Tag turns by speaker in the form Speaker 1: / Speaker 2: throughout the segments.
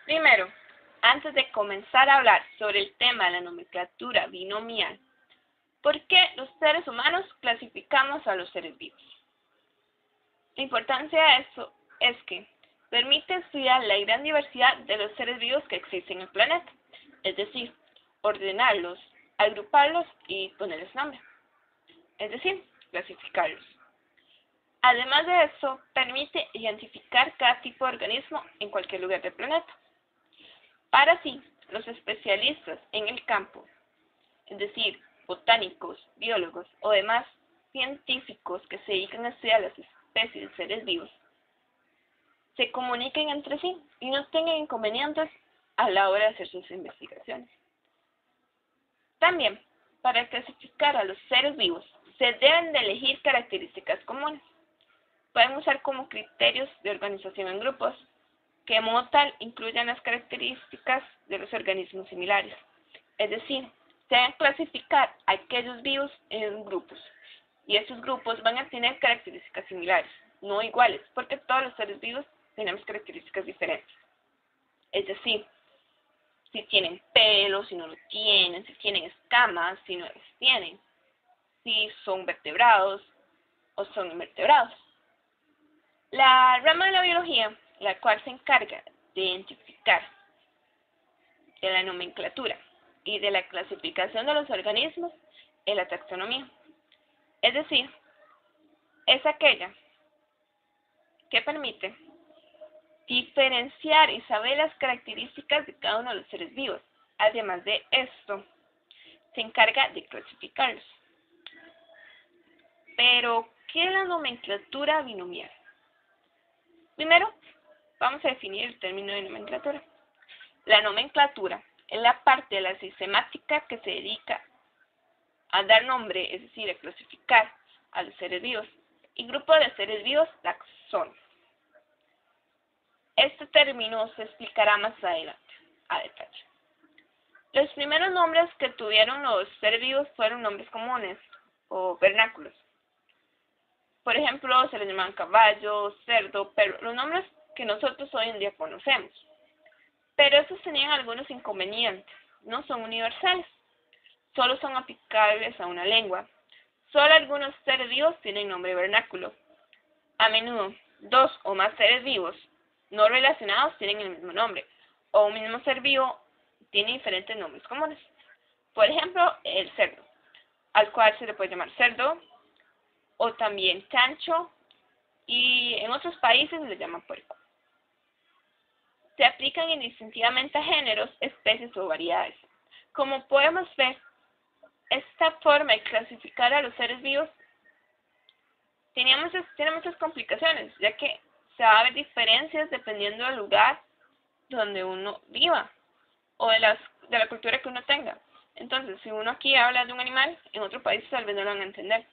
Speaker 1: Primero, antes de comenzar a hablar sobre el tema de la nomenclatura binomial, ¿por qué los seres humanos clasificamos a los seres vivos? La importancia de esto es que permite estudiar la gran diversidad de los seres vivos que existen en el planeta, es decir, ordenarlos, agruparlos y ponerles nombre, es decir, clasificarlos. Además de eso, permite identificar cada tipo de organismo en cualquier lugar del planeta. Para así, los especialistas en el campo, es decir, botánicos, biólogos o demás científicos que se dedican a estudiar las especies de seres vivos, se comuniquen entre sí y no tengan inconvenientes a la hora de hacer sus investigaciones. También, para clasificar a los seres vivos, se deben de elegir características comunes. Pueden usar como criterios de organización en grupos, que de modo tal incluyan las características de los organismos similares. Es decir, se deben clasificar a aquellos vivos en grupos, y estos grupos van a tener características similares, no iguales, porque todos los seres vivos tenemos características diferentes. Es decir, si tienen pelo, si no lo tienen, si tienen escamas, si no las tienen, si son vertebrados o son invertebrados. La rama de la biología, la cual se encarga de identificar de la nomenclatura y de la clasificación de los organismos, es la taxonomía. Es decir, es aquella que permite diferenciar y saber las características de cada uno de los seres vivos. Además de esto, se encarga de clasificarlos. Pero, ¿qué es la nomenclatura binomial? Primero, vamos a definir el término de nomenclatura. La nomenclatura es la parte de la sistemática que se dedica a dar nombre, es decir, a clasificar a los seres vivos, y grupo de seres vivos, taxón. Este término se explicará más adelante, a detalle. Los primeros nombres que tuvieron los seres vivos fueron nombres comunes o vernáculos. Por ejemplo, se les llamaban caballo, cerdo, perro, los nombres que nosotros hoy en día conocemos. Pero estos tenían algunos inconvenientes, no son universales, solo son aplicables a una lengua. Solo algunos seres vivos tienen nombre vernáculo. A menudo, dos o más seres vivos no relacionados tienen el mismo nombre, o un mismo ser vivo tiene diferentes nombres comunes. Por ejemplo, el cerdo, al cual se le puede llamar cerdo, o también chancho, y en otros países se le llama puerco. Se aplican indistintamente a géneros, especies o variedades. Como podemos ver, esta forma de clasificar a los seres vivos tiene muchas complicaciones, ya que se va a ver diferencias dependiendo del lugar donde uno viva o de la cultura que uno tenga. Entonces, si uno aquí habla de un animal, en otro país tal vez no lo van a entender.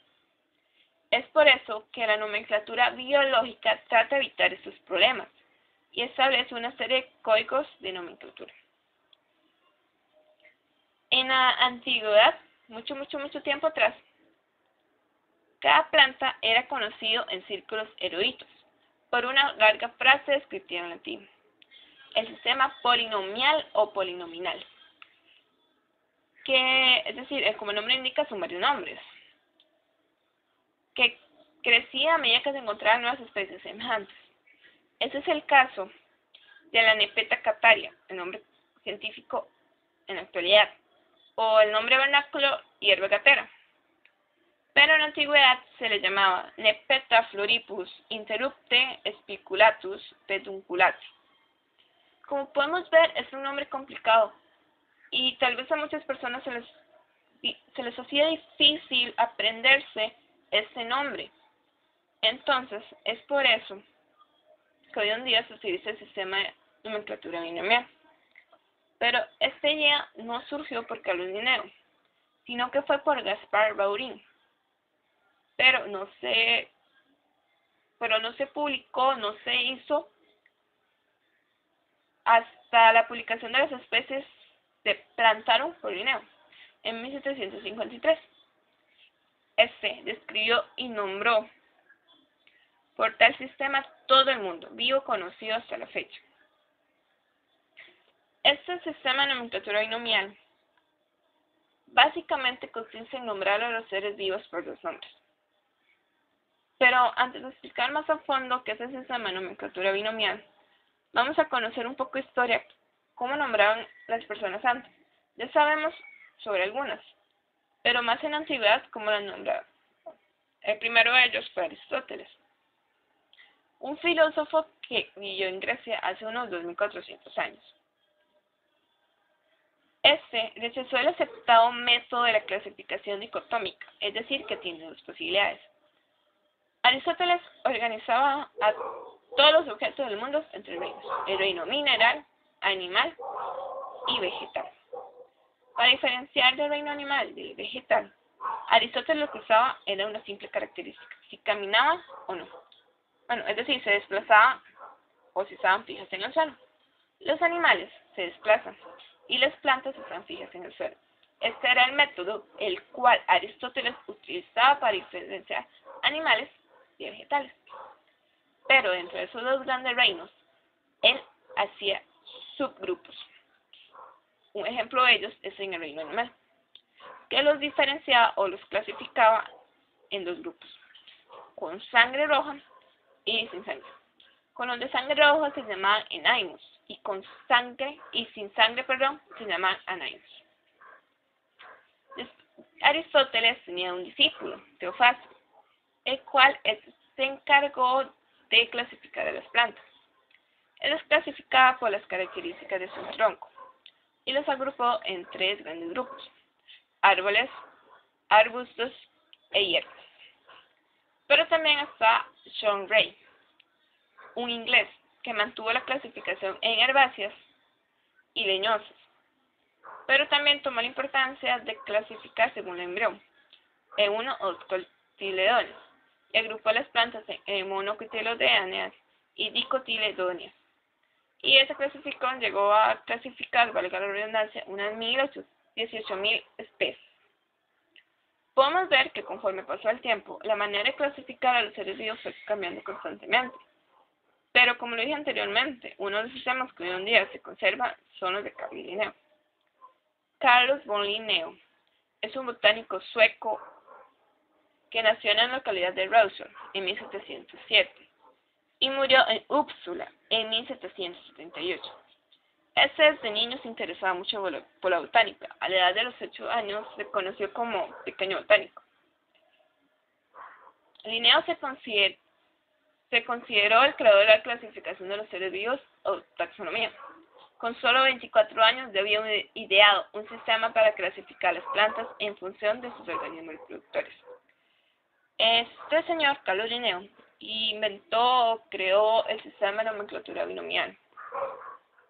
Speaker 1: Es por eso que la nomenclatura biológica trata de evitar estos problemas y establece una serie de códigos de nomenclatura. En la antigüedad, mucho tiempo atrás, cada planta era conocido en círculos eruditos por una larga frase descriptiva en latín, el sistema polinomial o polinominal, que es decir, como el nombre indica, son varios nombres, que crecía a medida que se encontraban nuevas especies semejantes. Ese es el caso de la Nepeta cataria, el nombre científico en la actualidad, o el nombre vernáculo hierba gatera. Pero en la antigüedad se le llamaba Nepeta floripus interrupte spiculatus pedunculati. Como podemos ver, es un nombre complicado y tal vez a muchas personas se les hacía difícil aprenderse este nombre. Entonces, es por eso que hoy en día se utiliza el sistema de nomenclatura binomial. Pero esta idea no surgió por Carlos Linneo, sino que fue por Gaspar Baurín. Pero no se publicó, no se hizo hasta la publicación de las especies de Plantarum por Linneo en 1753. Este describió y nombró por tal sistema todo el mundo vivo conocido hasta la fecha. Este sistema de nomenclatura binomial básicamente consiste en nombrar a los seres vivos por los nombres. Pero antes de explicar más a fondo qué es el sistema de nomenclatura binomial, vamos a conocer un poco de historia, cómo nombraban las personas antes. Ya sabemos sobre algunas, pero más en la antigüedad cómo las nombraban. El primero de ellos fue Aristóteles, un filósofo que vivió en Grecia hace unos 2400 años. Este rechazó el aceptado método de la clasificación dicotómica, es decir, que tiene dos posibilidades. Aristóteles organizaba a todos los objetos del mundo en tres reinos: el reino mineral, animal y vegetal. Para diferenciar del reino animal del vegetal, Aristóteles lo que usaba era una simple característica: si caminaban o no. Es decir, se desplazaban o si estaban fijas en el suelo. Los animales se desplazan y las plantas están fijas en el suelo. Este era el método el cual Aristóteles utilizaba para diferenciar animales y vegetales. Pero dentro de esos dos grandes reinos, él hacía subgrupos. Un ejemplo de ellos es en el reino animal, que los diferenciaba o los clasificaba en dos grupos: con sangre roja y sin sangre. Con los de sangre roja se llamaban enaimus y sin sangre, se llamaban anaimus. Aristóteles tenía un discípulo, Teofrasto, el cual se encargó de clasificar a las plantas. Él las clasificaba por las características de su tronco y los agrupó en tres grandes grupos: árboles, arbustos e hierbas. Pero también está John Gray, un inglés que mantuvo la clasificación en herbáceas y leñosas, pero también tomó la importancia de clasificar según el embrión, en uno o dos cotiledones, y agrupó las plantas en monocotiledóneas y dicotiledóneas. Y esa clasificación llegó a clasificar, valga la redundancia, unas 18.000 especies. Podemos ver que conforme pasó el tiempo, la manera de clasificar a los seres vivos fue cambiando constantemente. Pero como lo dije anteriormente, uno de los sistemas que hoy en día se conserva son los de Carlos Linneo. Carlos von Linneo es un botánico sueco que nació en la localidad de Råsunda en 1707 y murió en Uppsala en 1778. Desde niño se interesaba mucho por la botánica. A la edad de los 8 años se conoció como pequeño botánico. Linneo se consideró el creador de la clasificación de los seres vivos o taxonomía. Con solo 24 años ya había ideado un sistema para clasificar las plantas en función de sus organismos reproductores. Este señor, Carlos Linneo, creó el sistema de nomenclatura binomial,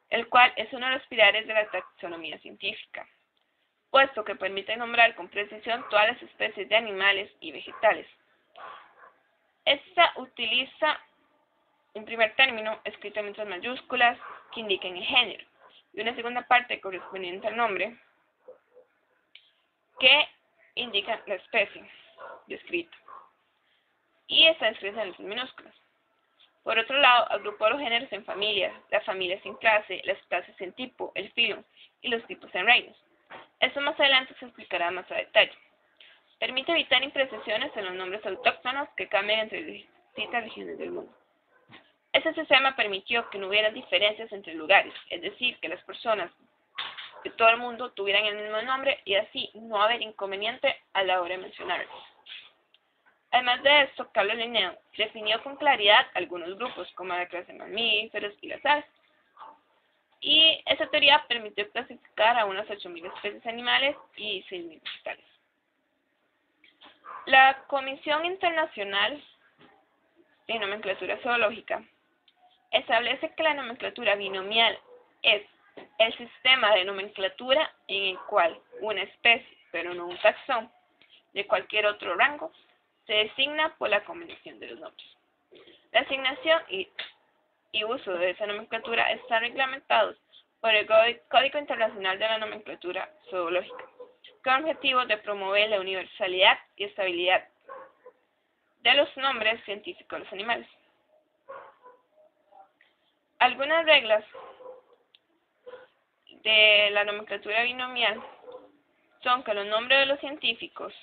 Speaker 1: el cual es uno de los pilares de la taxonomía científica, puesto que permite nombrar con precisión todas las especies de animales y vegetales. Esta utiliza un primer término escrito en letras mayúsculas que indiquen el género y una segunda parte correspondiente al nombre que indica la especie descrita y está escrita en letras minúsculas. Por otro lado, agrupó los géneros en familias, las familias en clase, las clases en tipo, el filo y los tipos en reinos. Esto más adelante se explicará más a detalle. Permite evitar imprecisiones en los nombres autóctonos que cambian entre distintas regiones del mundo. Este sistema permitió que no hubiera diferencias entre lugares, es decir, que las personas de todo el mundo tuvieran el mismo nombre y así no haber inconveniente a la hora de mencionarlos. Además de esto, Carlos Linneo definió con claridad algunos grupos, como la clase de mamíferos y las aves. Y esa teoría permitió clasificar a unas 8.000 especies animales y 6.000 vegetales. La Comisión Internacional de Nomenclatura Zoológica establece que la nomenclatura binomial es el sistema de nomenclatura en el cual una especie, pero no un taxón, de cualquier otro rango, se designa por la combinación de los nombres. La asignación y uso de esa nomenclatura están reglamentados por el Código Internacional de la Nomenclatura Zoológica, con el objetivo de promover la universalidad y estabilidad de los nombres científicos de los animales. Algunas reglas de la nomenclatura binomial son que los nombres de los científicos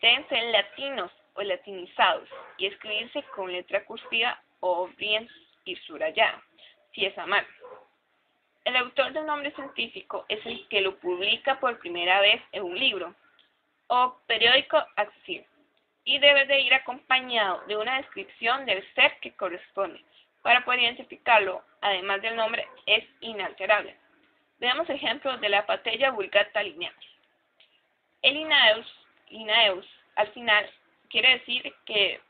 Speaker 1: deben ser latinos o latinizados y escribirse con letra cursiva o bien ir subrayada, si es a mano. El autor de un nombre científico es el que lo publica por primera vez en un libro o periódico accesible y debe de ir acompañado de una descripción del ser que corresponde. Para poder identificarlo, además del nombre, es inalterable. Veamos ejemplos de la Patella vulgata Linnaeus. El Linnaeus, al final, quiere decir que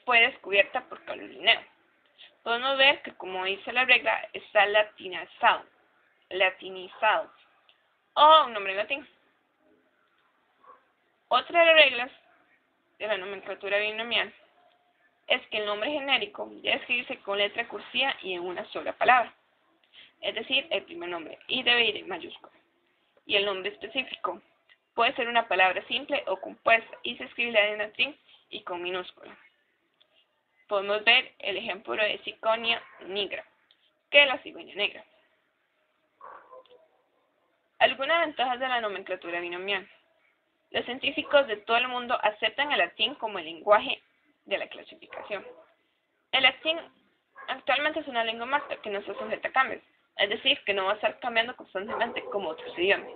Speaker 1: fue descubierta por Carlos Linneo. Podemos ver que, como dice la regla, está latinizado, o un nombre en latín. Otra de las reglas de la nomenclatura binomial es que el nombre genérico debe escribirse con letra cursiva y en una sola palabra, es decir, el primer nombre, y debe ir en mayúscula. Y el nombre específico puede ser una palabra simple o compuesta y se escribe en latín y con minúscula. Podemos ver el ejemplo de Ciconia nigra, que es la cigüeña negra. Algunas ventajas de la nomenclatura binomial. Los científicos de todo el mundo aceptan el latín como el lenguaje de la clasificación. El latín actualmente es una lengua muerta que no está sujeta a cambios, es decir, que no va a estar cambiando constantemente como otros idiomas.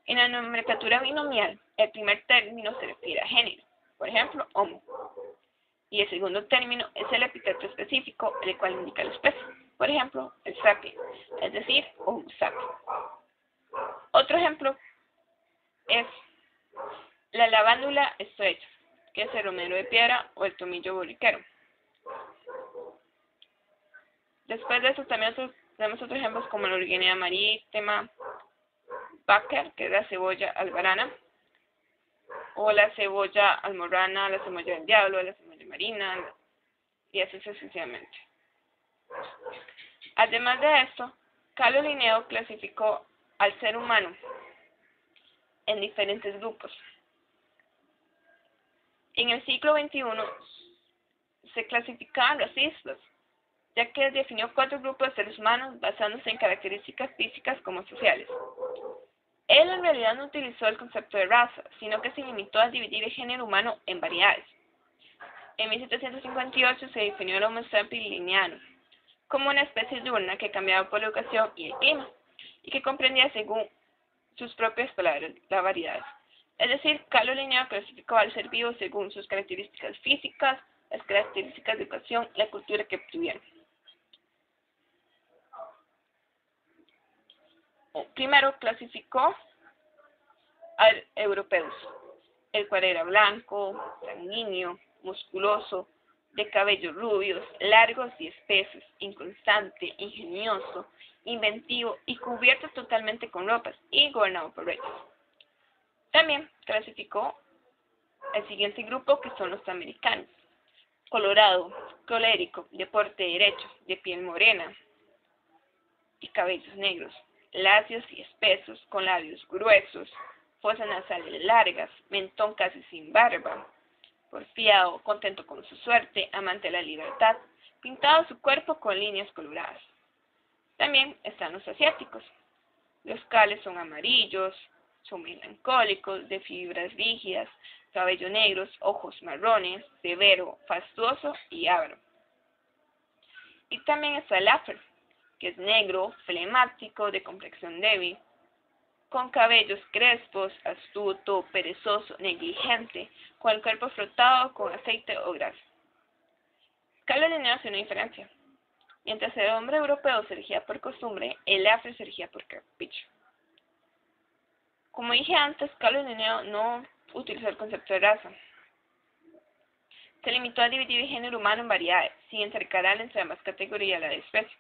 Speaker 1: En la nomenclatura binomial, el primer término se refiere a género, por ejemplo, homo, y el segundo término es el epíteto específico, el cual indica la especie, por ejemplo, el sapien, es decir, homo sapiens. Otro ejemplo es la lavándula estrecha, que es el romero de piedra o el tomillo borriquero. Después de eso también tenemos otros ejemplos como la orquídea marítima, Baker, que es la cebolla albarana, o la cebolla almorrana, la cebolla del diablo, la cebolla marina, y así sucesivamente. Además de esto, Carlos Linneo clasificó al ser humano en diferentes grupos. En el siglo XXI se clasificaban las islas, ya que definió 4 grupos de seres humanos basándose en características físicas como sociales. Él en realidad no utilizó el concepto de raza, sino que se limitó a dividir el género humano en variedades. En 1758 se definió el Homo sapiens linneano como una especie diurna que cambiaba por la educación y el clima, y que comprendía según sus propias palabras las variedades. Es decir, Carlos Linneo clasificó al ser vivo según sus características físicas, las características de educación y la cultura que tuvieron. Primero clasificó al europeus, el cual era blanco, sanguíneo, musculoso, de cabellos rubios, largos y espesos, inconstante, ingenioso, inventivo y cubierto totalmente con ropas y gobernado por reyes. También clasificó el siguiente grupo, que son los americanos: colorado, colérico, de porte derecho, de piel morena y cabellos negros, lacios y espesos, con labios gruesos, fosas nasales largas, mentón casi sin barba, porfiado, contento con su suerte, amante de la libertad, pintado su cuerpo con líneas coloradas. También están los asiáticos. Los cuales son amarillos, son melancólicos, de fibras rígidas, cabello negros, ojos marrones, severo, fastuoso y avaro. Y también está el afro, que es negro, flemático, de complexión débil, con cabellos crespos, astuto, perezoso, negligente, con el cuerpo frotado con aceite o grasa. Carlos Linneo hace una diferencia. Mientras el hombre europeo se regía por costumbre, el afro se regía por capricho. Como dije antes, Carlos Linneo no utilizó el concepto de raza. Se limitó a dividir el género humano en variedades, sin intercalar entre ambas categorías la de especie.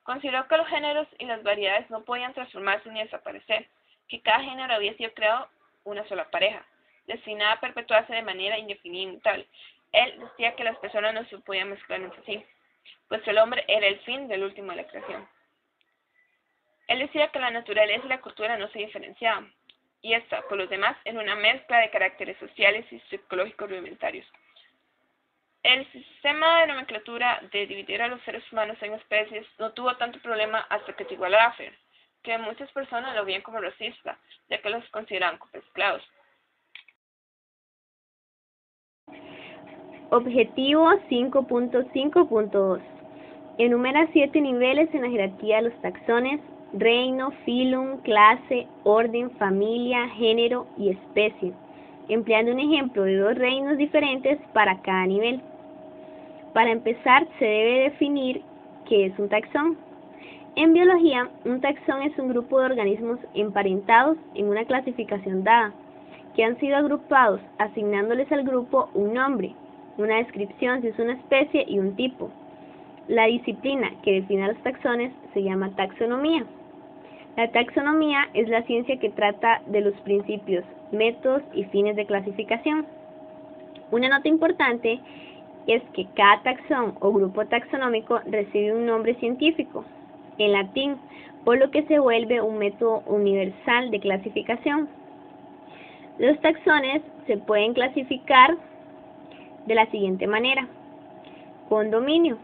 Speaker 1: Consideró que los géneros y las variedades no podían transformarse ni desaparecer, que cada género había sido creado una sola pareja, destinada a perpetuarse de manera indefinida e inmutable. Él decía que las personas no se podían mezclar entre sí, pues el hombre era el fin del último de la creación. Él decía que la naturaleza y la cultura no se diferenciaban, y esta, por los demás, era una mezcla de caracteres sociales y psicológicos rudimentarios. El sistema de nomenclatura de dividir a los seres humanos en especies no tuvo tanto problema hasta que llegó al afro, que muchas personas lo ven como racista, ya que los consideran como esclavos.
Speaker 2: Objetivo 5.5.2. Enumera 7 niveles en la jerarquía de los taxones: reino, filum, clase, orden, familia, género y especie, empleando un ejemplo de 2 reinos diferentes para cada nivel. Para empezar, se debe definir qué es un taxón. En biología, un taxón es un grupo de organismos emparentados en una clasificación dada, que han sido agrupados asignándoles al grupo un nombre, una descripción si es una especie y un tipo. La disciplina que define a los taxones se llama taxonomía. La taxonomía es la ciencia que trata de los principios, métodos y fines de clasificación. Una nota importante es que cada taxón o grupo taxonómico recibe un nombre científico, en latín, por lo que se vuelve un método universal de clasificación. Los taxones se pueden clasificar de la siguiente manera: con dominio.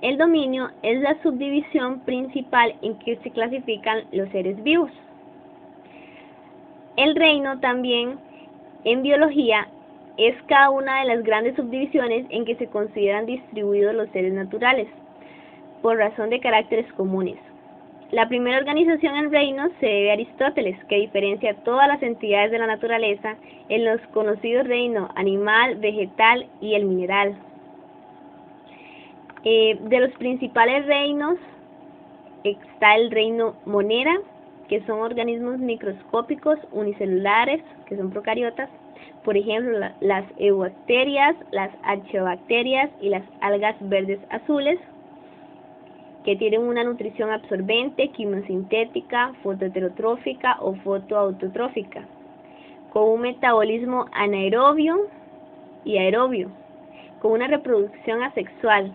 Speaker 2: El dominio es la subdivisión principal en que se clasifican los seres vivos. El reino también, en biología, es cada una de las grandes subdivisiones en que se consideran distribuidos los seres naturales, por razón de caracteres comunes. La primera organización en reinos se debe a Aristóteles, que diferencia todas las entidades de la naturaleza en los conocidos reinos animal, vegetal y el mineral. De los principales reinos está el reino monera, que son organismos microscópicos unicelulares, que son procariotas, por ejemplo las eubacterias, las archaeobacterias y las algas verdes azules, que tienen una nutrición absorbente, quimiosintética, fotoheterotrófica o fotoautotrófica, con un metabolismo anaerobio y aerobio, con una reproducción asexual,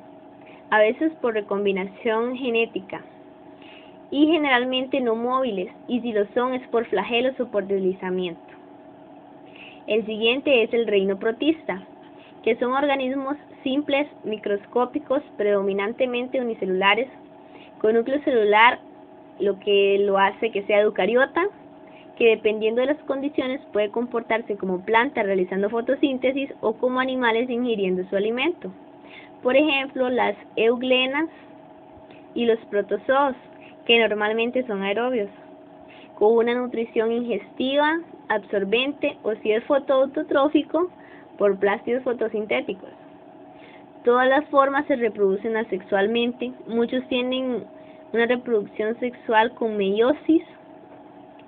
Speaker 2: a veces por recombinación genética, y generalmente no móviles, y si lo son es por flagelos o por deslizamiento. El siguiente es el reino protista, que son organismos simples, microscópicos, predominantemente unicelulares, con núcleo celular, lo que lo hace que sea eucariota, que dependiendo de las condiciones puede comportarse como planta realizando fotosíntesis o como animales ingiriendo su alimento. Por ejemplo, las euglenas y los protozoos, que normalmente son aerobios, con una nutrición ingestiva, absorbente o si es fotoautotrófico, por plásmidos fotosintéticos. Todas las formas se reproducen asexualmente. Muchos tienen una reproducción sexual con meiosis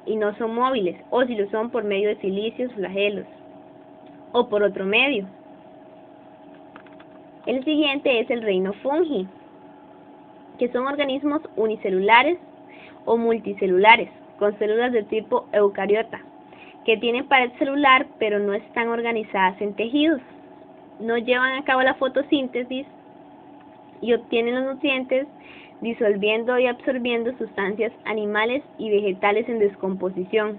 Speaker 2: y no son móviles, o si lo son por medio de silicios, flagelos, o por otro medio. El siguiente es el reino fungi, que son organismos unicelulares o multicelulares, con células de tipo eucariota, que tienen pared celular pero no están organizadas en tejidos. No llevan a cabo la fotosíntesis y obtienen los nutrientes disolviendo y absorbiendo sustancias animales y vegetales en descomposición.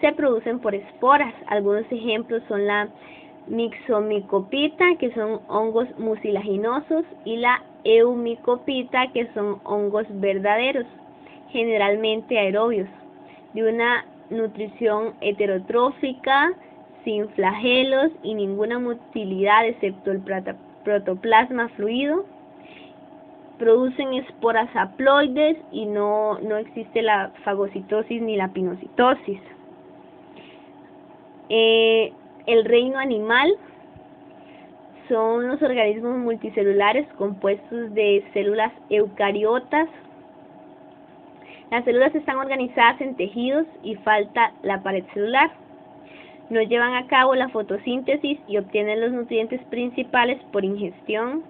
Speaker 2: Se producen por esporas. Algunos ejemplos son la Myxomycopita, que son hongos mucilaginosos, y la Eumycopita, que son hongos verdaderos, generalmente aerobios, de una nutrición heterotrófica, sin flagelos y ninguna motilidad excepto el protoplasma fluido. Producen esporas haploides y no existe la fagocitosis ni la pinocitosis. El reino animal son los organismos multicelulares compuestos de células eucariotas. Las células están organizadas en tejidos y falta la pared celular. No llevan a cabo la fotosíntesis y obtienen los nutrientes principales por ingestión.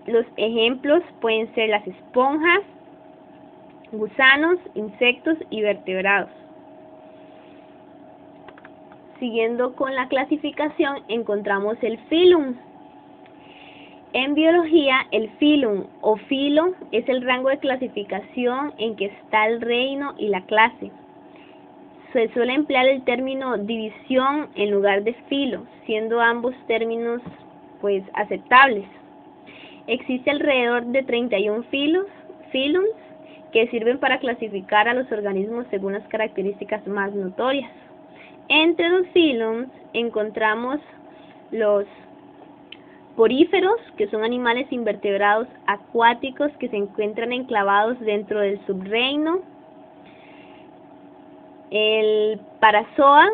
Speaker 2: Los ejemplos pueden ser las esponjas, gusanos, insectos y vertebrados. Siguiendo con la clasificación, encontramos el filum. En biología, el filum o filo es el rango de clasificación en que está el reino y la clase. Se suele emplear el término división en lugar de filo, siendo ambos términos aceptables. Existe alrededor de 31 filums que sirven para clasificar a los organismos según las características más notorias. Entre los filons encontramos los poríferos, que son animales invertebrados acuáticos que se encuentran enclavados dentro del subreino. El Parazoa.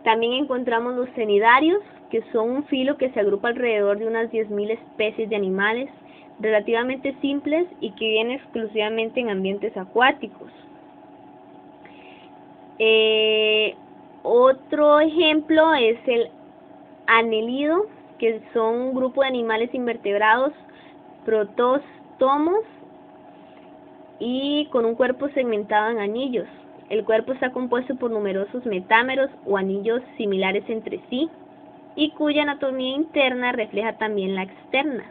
Speaker 2: También encontramos los cnidarios, que son un filo que se agrupa alrededor de unas 10.000 especies de animales relativamente simples y que viven exclusivamente en ambientes acuáticos. Otro ejemplo es el Annelido, que son un grupo de animales invertebrados protóstomos y con un cuerpo segmentado en anillos. El cuerpo está compuesto por numerosos metámeros o anillos similares entre sí y cuya anatomía interna refleja también la externa,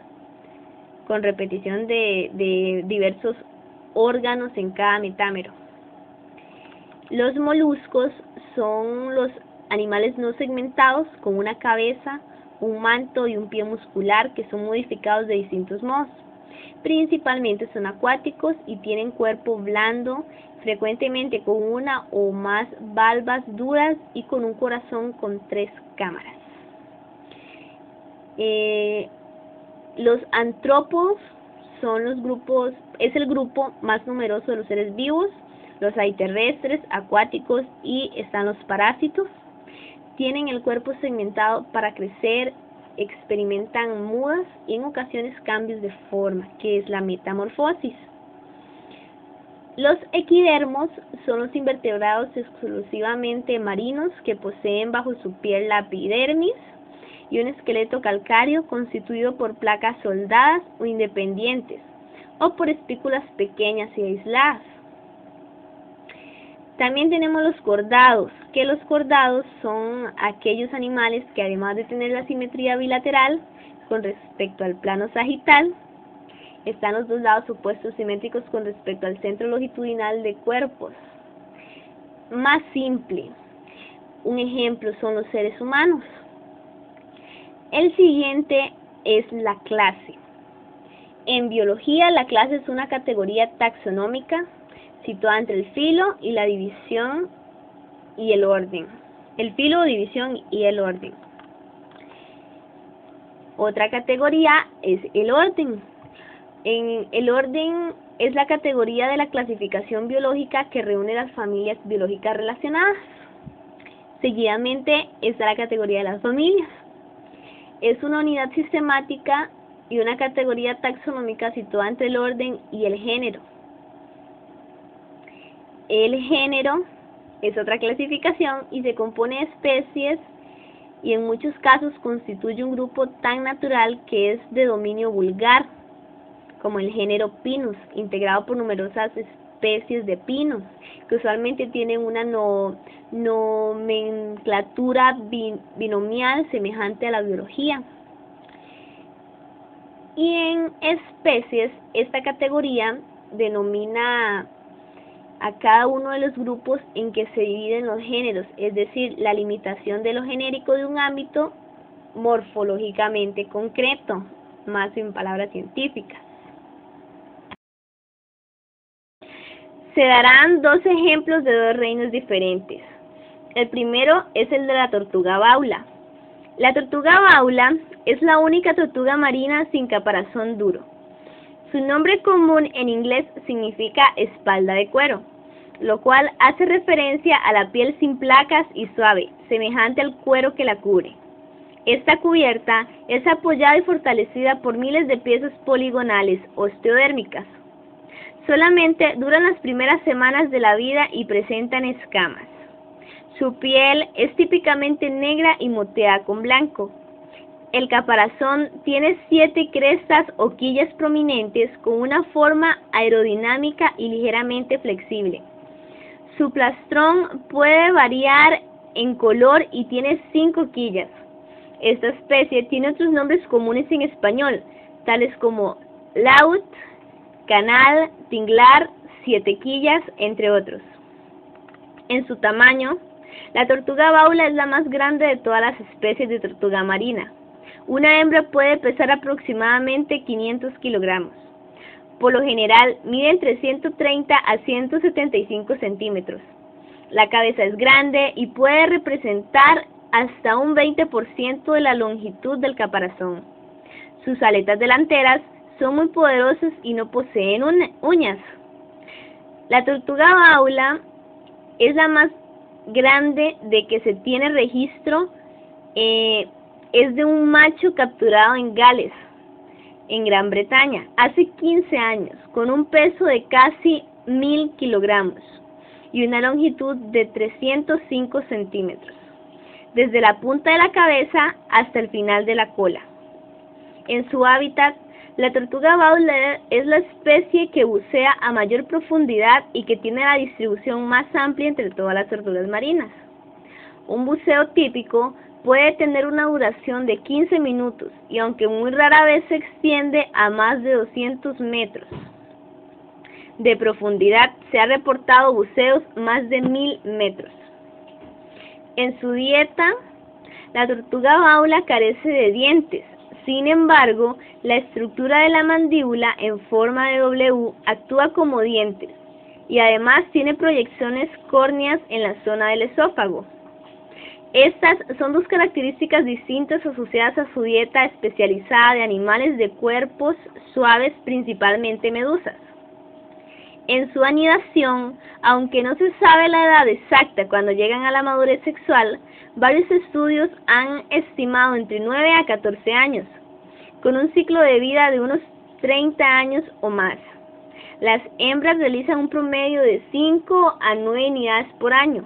Speaker 2: con repetición de diversos órganos en cada metámero. Los moluscos son los animales no segmentados con una cabeza, un manto y un pie muscular que son modificados de distintos modos. Principalmente son acuáticos y tienen cuerpo blando, frecuentemente con una o más valvas duras y con un corazón con 3 cámaras. Los antrópodos es el grupo más numeroso de los seres vivos. Los hay terrestres, acuáticos y están los parásitos. Tienen el cuerpo segmentado para crecer, experimentan mudas y en ocasiones cambios de forma, que es la metamorfosis. Los equidermos son los invertebrados exclusivamente marinos que poseen bajo su piel la epidermis y un esqueleto calcáreo constituido por placas soldadas o independientes, o por espículas pequeñas y aisladas. También tenemos los cordados, que los cordados son aquellos animales que además de tener la simetría bilateral con respecto al plano sagital, están los dos lados opuestos simétricos con respecto al centro longitudinal de cuerpos. Más simple, un ejemplo son los seres humanos. El siguiente es la clase. En biología, la clase es una categoría taxonómica situada entre el filo y la división y el orden. El filo, división y el orden. Otra categoría es el orden. El orden es la categoría de la clasificación biológica que reúne las familias biológicas relacionadas. Seguidamente está la categoría de las familias. Es una unidad sistemática y una categoría taxonómica situada entre el orden y el género. El género es otra clasificación y se compone de especies y en muchos casos constituye un grupo tan natural que es de dominio vulgar, como el género Pinus, integrado por numerosas especies de pinos, que usualmente tienen una nomenclatura binomial semejante a la biología. Y en especies, esta categoría denomina a cada uno de los grupos en que se dividen los géneros, es decir, la limitación de lo genérico de un ámbito morfológicamente concreto, más en palabras científicas. Se darán 2 ejemplos de 2 reinos diferentes. El primero es el de la tortuga baula. La tortuga baula es la única tortuga marina sin caparazón duro. Su nombre común en inglés significa espalda de cuero, lo cual hace referencia a la piel sin placas y suave, semejante al cuero que la cubre. Esta cubierta es apoyada y fortalecida por miles de piezas poligonales osteodérmicas. Solamente duran las primeras semanas de la vida y presentan escamas. Su piel es típicamente negra y moteada con blanco. El caparazón tiene 7 crestas o quillas prominentes con una forma aerodinámica y ligeramente flexible. Su plastrón puede variar en color y tiene 5 quillas. Esta especie tiene otros nombres comunes en español, tales como laúd, canal, tinglar, 7 quillas, entre otros. En su tamaño, la tortuga baula es la más grande de todas las especies de tortuga marina. Una hembra puede pesar aproximadamente 500 kilogramos. por lo general mide entre 130 a 175 centímetros. La cabeza es grande y puede representar hasta un 20% de la longitud del caparazón. Sus aletas delanteras son muy poderosas y no poseen uñas. La tortuga baula es la más grande de que se tiene registro. Es de un macho capturado en Gales, en Gran Bretaña, hace 15 años, con un peso de casi 1000 kilogramos y una longitud de 305 centímetros, desde la punta de la cabeza hasta el final de la cola. En su hábitat, la tortuga baula es la especie que bucea a mayor profundidad y que tiene la distribución más amplia entre todas las tortugas marinas. Un buceo típico puede tener una duración de 15 minutos y aunque muy rara vez se extiende a más de 200 metros de profundidad, se ha reportado buceos más de 1000 metros. En su dieta, la tortuga baula carece de dientes. Sin embargo, la estructura de la mandíbula en forma de W actúa como dientes y además tiene proyecciones córneas en la zona del esófago. Estas son dos características distintas asociadas a su dieta especializada de animales de cuerpos suaves, principalmente medusas. En su anidación, aunque no se sabe la edad exacta cuando llegan a la madurez sexual, varios estudios han estimado entre 9 a 14 años, con un ciclo de vida de unos 30 años o más. Las hembras realizan un promedio de 5 a 9 nidadas por año,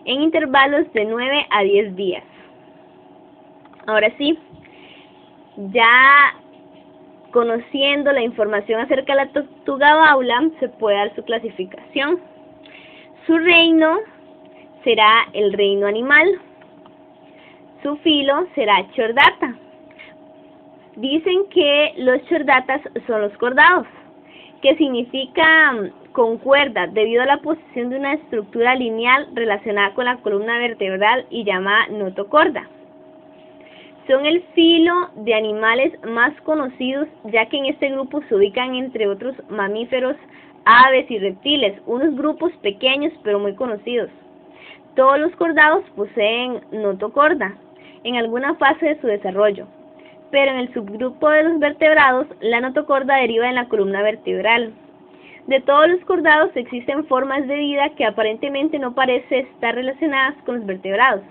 Speaker 2: en intervalos de 9 a 10 días. Ahora sí, ya conociendo la información acerca de la tortuga baula, se puede dar su clasificación. Su reino será el reino animal. Su filo será chordata. Dicen que los chordatas son los cordados, que significa con cuerda debido a la posesión de una estructura lineal relacionada con la columna vertebral y llamada notocorda. Son el filo de animales más conocidos, ya que en este grupo se ubican entre otros mamíferos, aves y reptiles, unos grupos pequeños pero muy conocidos. Todos los cordados poseen notocorda en alguna fase de su desarrollo, pero en el subgrupo de los vertebrados, la notocorda deriva en la columna vertebral. De todos los cordados existen formas de vida que aparentemente no parecen estar relacionadas con los vertebrados,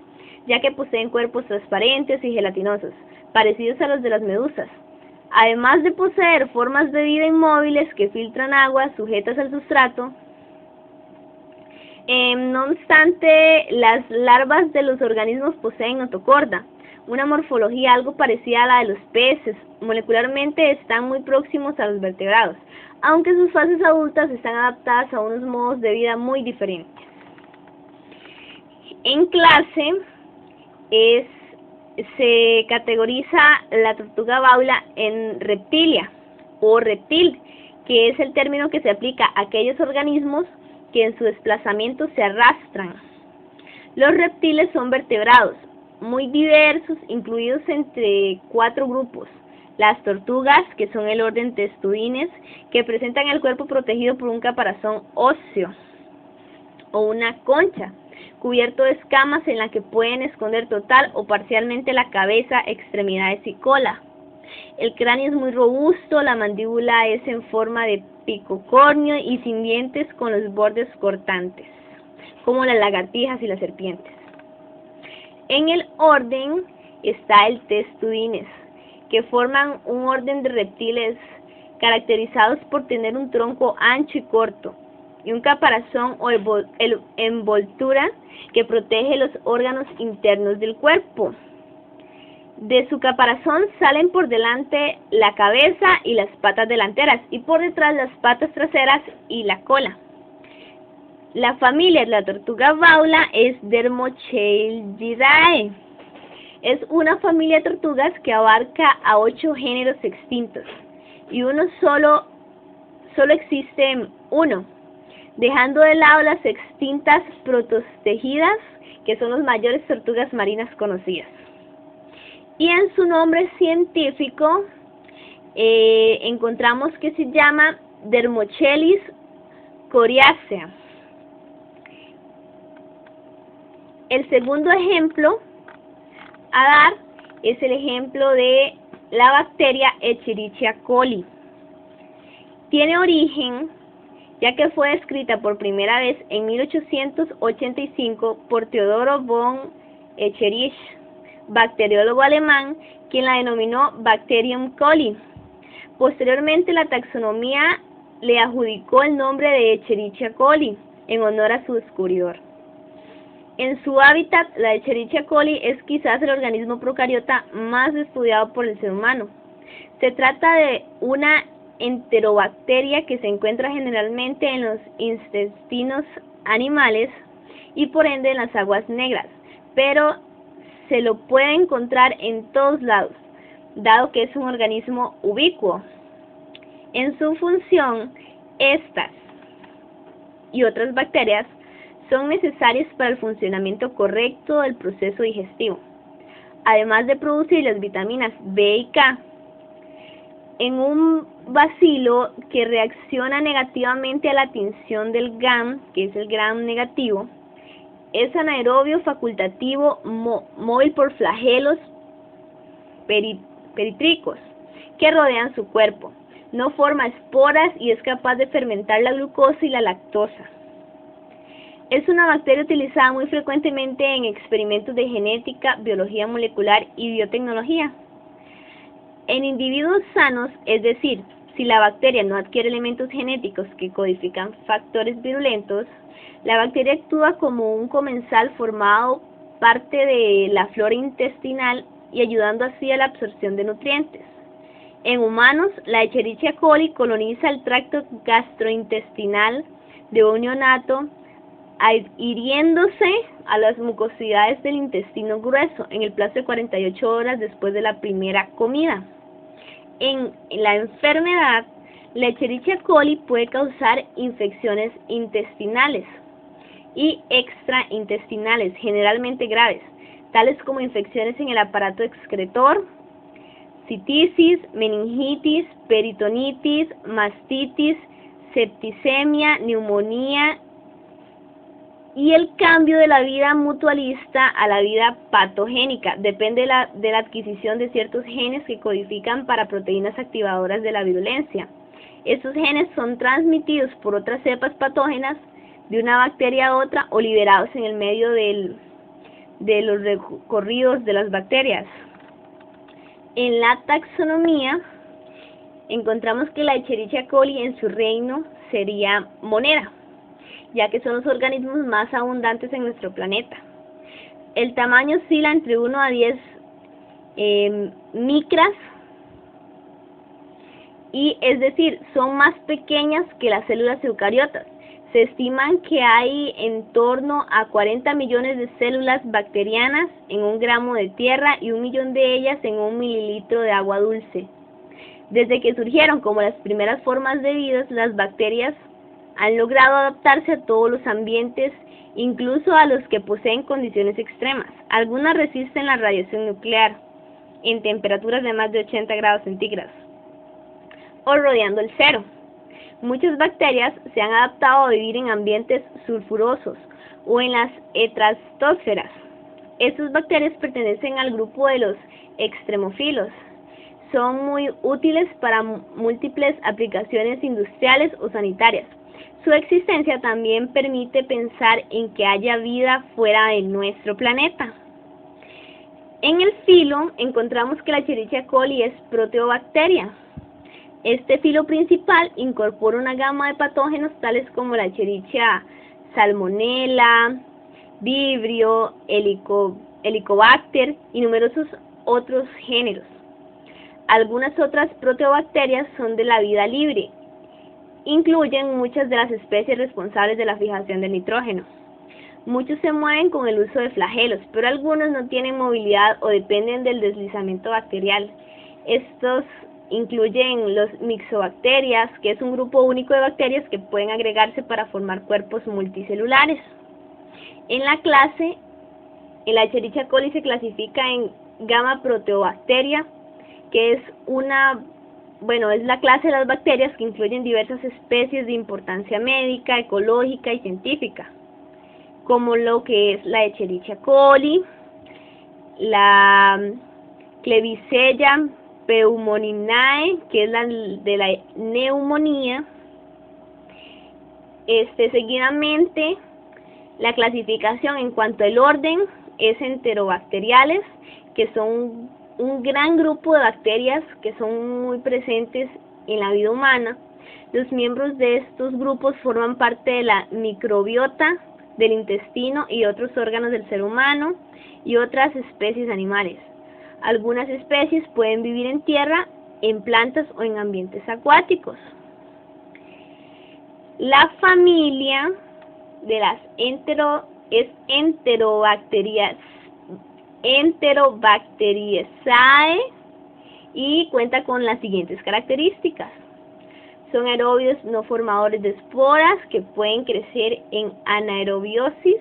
Speaker 2: ya que poseen cuerpos transparentes y gelatinosos, parecidos a los de las medusas. Además de poseer formas de vida inmóviles que filtran agua sujetas al sustrato, no obstante, las larvas de los organismos poseen notocorda, una morfología algo parecida a la de los peces. Molecularmente están muy próximos a los vertebrados, aunque sus fases adultas están adaptadas a unos modos de vida muy diferentes. En clase se categoriza la tortuga baula en reptilia o reptil, que es el término que se aplica a aquellos organismos que en su desplazamiento se arrastran. Los reptiles son vertebrados, muy diversos, incluidos entre 4 grupos. Las tortugas, que son el orden Testudines, que presentan el cuerpo protegido por un caparazón óseo o una concha, cubierto de escamas en la que pueden esconder total o parcialmente la cabeza, extremidades y cola. El cráneo es muy robusto, la mandíbula es en forma de picocornio y sin dientes con los bordes cortantes, como las lagartijas y las serpientes. En el orden está el Testudines, que forman un orden de reptiles caracterizados por tener un tronco ancho y corto, y un caparazón o envoltura que protege los órganos internos del cuerpo. De su caparazón salen por delante la cabeza y las patas delanteras, y por detrás las patas traseras y la cola. La familia de la tortuga baula es Dermocheillidae. Es una familia de tortugas que abarca a 8 géneros extintos, y solo existe uno, dejando de lado las extintas protostegidas, que son las mayores tortugas marinas conocidas. Y en su nombre científico encontramos que se llama Dermochelis coriacea. El segundo ejemplo a dar es el ejemplo de la bacteria Escherichia coli. Tiene origen ya que fue descrita por primera vez en 1885 por Theodor von Escherich, bacteriólogo alemán, quien la denominó Bacterium coli. Posteriormente, la taxonomía le adjudicó el nombre de Escherichia coli en honor a su descubridor. En su hábitat, la Escherichia coli es quizás el organismo procariota más estudiado por el ser humano. Se trata de una enterobacteria que se encuentra generalmente en los intestinos animales y por ende en las aguas negras, pero se lo puede encontrar en todos lados, dado que es un organismo ubicuo. En su función, estas y otras bacterias son necesarias para el funcionamiento correcto del proceso digestivo, además de producir las vitaminas B y K. En un bacilo que reacciona negativamente a la tinción del Gram, que es el Gram negativo, es anaerobio facultativo móvil por flagelos peritricos que rodean su cuerpo. No forma esporas y es capaz de fermentar la glucosa y la lactosa. Es una bacteria utilizada muy frecuentemente en experimentos de genética, biología molecular y biotecnología. En individuos sanos, es decir, si la bacteria no adquiere elementos genéticos que codifican factores virulentos, la bacteria actúa como un comensal formando parte de la flora intestinal y ayudando así a la absorción de nutrientes. En humanos, la Escherichia coli coloniza el tracto gastrointestinal de un neonato, adhiriéndose a las mucosidades del intestino grueso en el plazo de 48 horas después de la primera comida. En la enfermedad, la Escherichia coli puede causar infecciones intestinales y extraintestinales, generalmente graves, tales como infecciones en el aparato excretor, cititis, meningitis, peritonitis, mastitis, septicemia, neumonía y el cambio de la vida mutualista a la vida patogénica. Depende de la adquisición de ciertos genes que codifican para proteínas activadoras de la virulencia. Estos genes son transmitidos por otras cepas patógenas de una bacteria a otra o liberados en el medio de los recorridos de las bacterias. En la taxonomía encontramos que la Escherichia coli en su reino sería Monera, ya que son los organismos más abundantes en nuestro planeta. El tamaño oscila entre 1 a 10 micras, y es decir, son más pequeñas que las células eucariotas. Se estiman que hay en torno a 40 millones de células bacterianas en 1 gramo de tierra y 1 millón de ellas en 1 mililitro de agua dulce. Desde que surgieron como las primeras formas de vida, las bacterias han logrado adaptarse a todos los ambientes, incluso a los que poseen condiciones extremas. Algunas resisten la radiación nuclear en temperaturas de más de 80 grados centígrados o rodeando el cero. Muchas bacterias se han adaptado a vivir en ambientes sulfurosos o en las estratosferas. Estas bacterias pertenecen al grupo de los extremofilos. Son muy útiles para múltiples aplicaciones industriales o sanitarias. Su existencia también permite pensar en que haya vida fuera de nuestro planeta. En el filo encontramos que la Escherichia coli es proteobacteria. Este filo principal incorpora una gama de patógenos tales como la Escherichia salmonella, vibrio, helicobacter y numerosos otros géneros. Algunas otras proteobacterias son de la vida libre. Incluyen muchas de las especies responsables de la fijación del nitrógeno. Muchos se mueven con el uso de flagelos, pero algunos no tienen movilidad o dependen del deslizamiento bacterial. Estos incluyen los mixobacterias, que es un grupo único de bacterias que pueden agregarse para formar cuerpos multicelulares. En la clase, la Escherichia coli se clasifica en gamma proteobacteria, que es una bueno, es la clase de las bacterias que incluyen diversas especies de importancia médica, ecológica y científica, como lo que es la Escherichia coli, la Klebsiella pneumoniae, que es la de la neumonía. Seguidamente, la clasificación en cuanto al orden es enterobacteriales, que son un gran grupo de bacterias que son muy presentes en la vida humana. Los miembros de estos grupos forman parte de la microbiota del intestino y otros órganos del ser humano y otras especies animales. Algunas especies pueden vivir en tierra, en plantas o en ambientes acuáticos. La familia de las Enterobacteriaceae y cuenta con las siguientes características. Son aerobios no formadores de esporas que pueden crecer en anaerobiosis.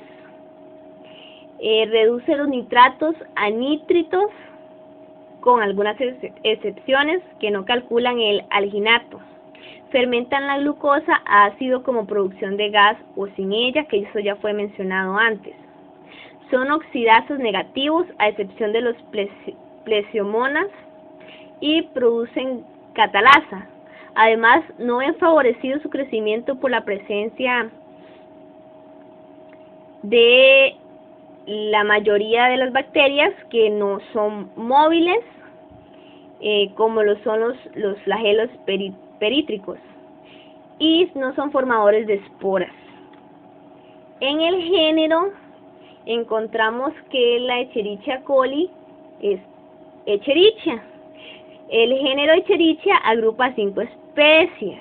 Speaker 2: Reduce los nitratos a nítritos, con algunas excepciones que no calculan el alginato. Fermentan la glucosa a ácido como producción de gas o sin ella, que eso ya fue mencionado antes. Son oxidasas negativos, a excepción de los plesiomonas, y producen catalasa. Además, no ven favorecido su crecimiento por la presencia de la mayoría de las bacterias que no son móviles, como lo son los flagelos perítricos, y no son formadores de esporas. En el género encontramos que la Escherichia coli es Escherichia. El género Escherichia agrupa 5 especies.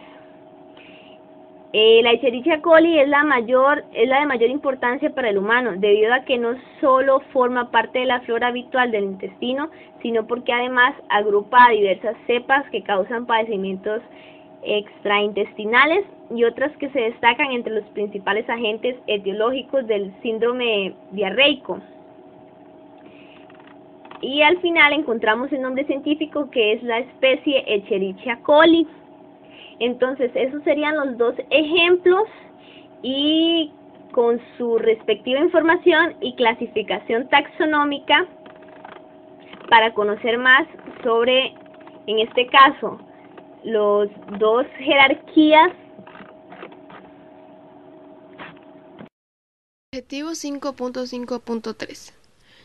Speaker 2: La Escherichia coli es la de mayor importancia para el humano, debido a que no solo forma parte de la flora habitual del intestino, sino porque además agrupa a diversas cepas que causan padecimientos extraintestinales y otras que se destacan entre los principales agentes etiológicos del síndrome diarreico. Y al final encontramos el nombre científico, que es la especie Escherichia coli. Entonces, esos serían los dos ejemplos, y con su respectiva información y clasificación taxonómica para conocer más sobre, en este caso, los dos jerarquías.
Speaker 3: Objetivo 5.5.3.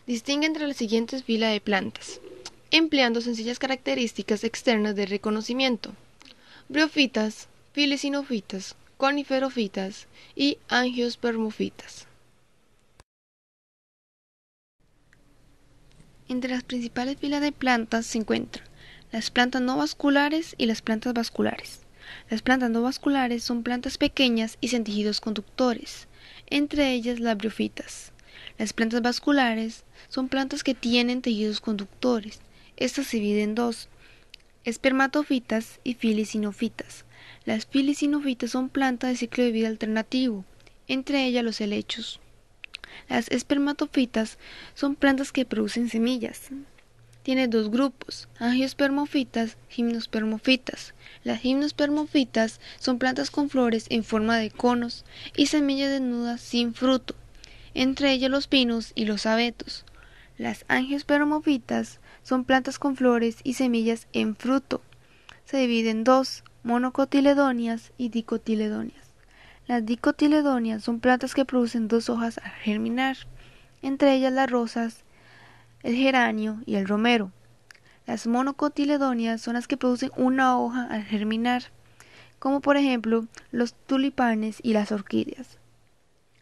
Speaker 3: Distingue entre las siguientes filas de plantas, empleando sencillas características externas de reconocimiento: briofitas, filicinofitas, coniferofitas y angiospermofitas. Entre las principales filas de plantas se encuentran las plantas no vasculares y las plantas vasculares. Las plantas no vasculares son plantas pequeñas y sin tejidos conductores, entre ellas las briofitas. Las plantas vasculares son plantas que tienen tejidos conductores. Estas se dividen en dos: espermatofitas y filicinofitas. Las filicinofitas son plantas de ciclo de vida alternativo, entre ellas los helechos. Las espermatofitas son plantas que producen semillas. Tiene dos grupos: angiospermofitas, gimnospermofitas. Las gimnospermofitas son plantas con flores en forma de conos y semillas desnudas sin fruto, entre ellas los pinos y los abetos. Las angiospermofitas son plantas con flores y semillas en fruto. Se dividen en dos: monocotiledóneas y dicotiledóneas. Las dicotiledóneas son plantas que producen dos hojas al germinar, entre ellas las rosas, el geranio y el romero. Las monocotiledóneas son las que producen una hoja al germinar, como por ejemplo los tulipanes y las orquídeas.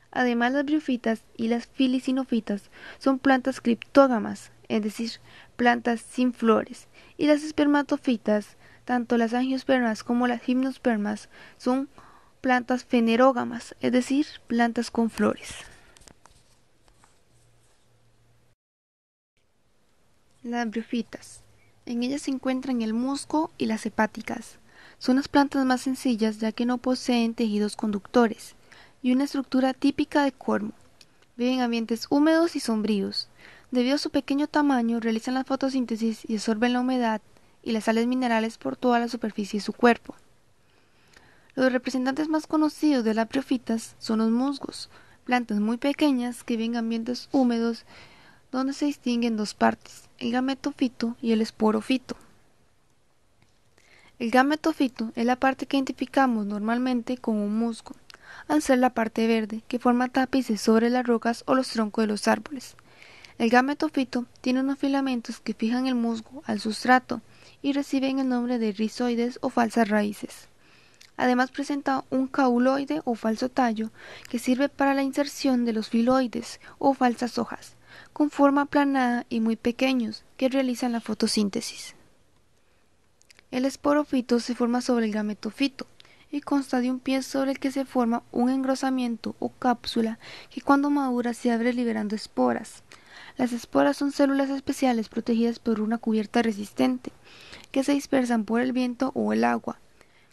Speaker 3: Además, las briofitas y las filicinofitas son plantas criptógamas, es decir, plantas sin flores, y las espermatofitas, tanto las angiospermas como las gimnospermas, son plantas fenerógamas, es decir, plantas con flores. Las briofitas. En ellas se encuentran el musgo y las hepáticas. Son las plantas más sencillas, ya que no poseen tejidos conductores y una estructura típica de cormo. Viven en ambientes húmedos y sombríos. Debido a su pequeño tamaño, realizan la fotosíntesis y absorben la humedad y las sales minerales por toda la superficie de su cuerpo. Los representantes más conocidos de las briófitas son los musgos, plantas muy pequeñas que viven en ambientes húmedos donde se distinguen dos partes, el gametofito y el esporofito. El gametofito es la parte que identificamos normalmente con un musgo, al ser la parte verde que forma tapices sobre las rocas o los troncos de los árboles. El gametofito tiene unos filamentos que fijan el musgo al sustrato y reciben el nombre de rizoides o falsas raíces. Además presenta un cauloide o falso tallo que sirve para la inserción de los filoides o falsas hojas, con forma aplanada y muy pequeños, que realizan la fotosíntesis. El esporofito se forma sobre el gametofito y consta de un pie sobre el que se forma un engrosamiento o cápsula que cuando madura se abre liberando esporas. Las esporas son células especiales protegidas por una cubierta resistente, que se dispersan por el viento o el agua.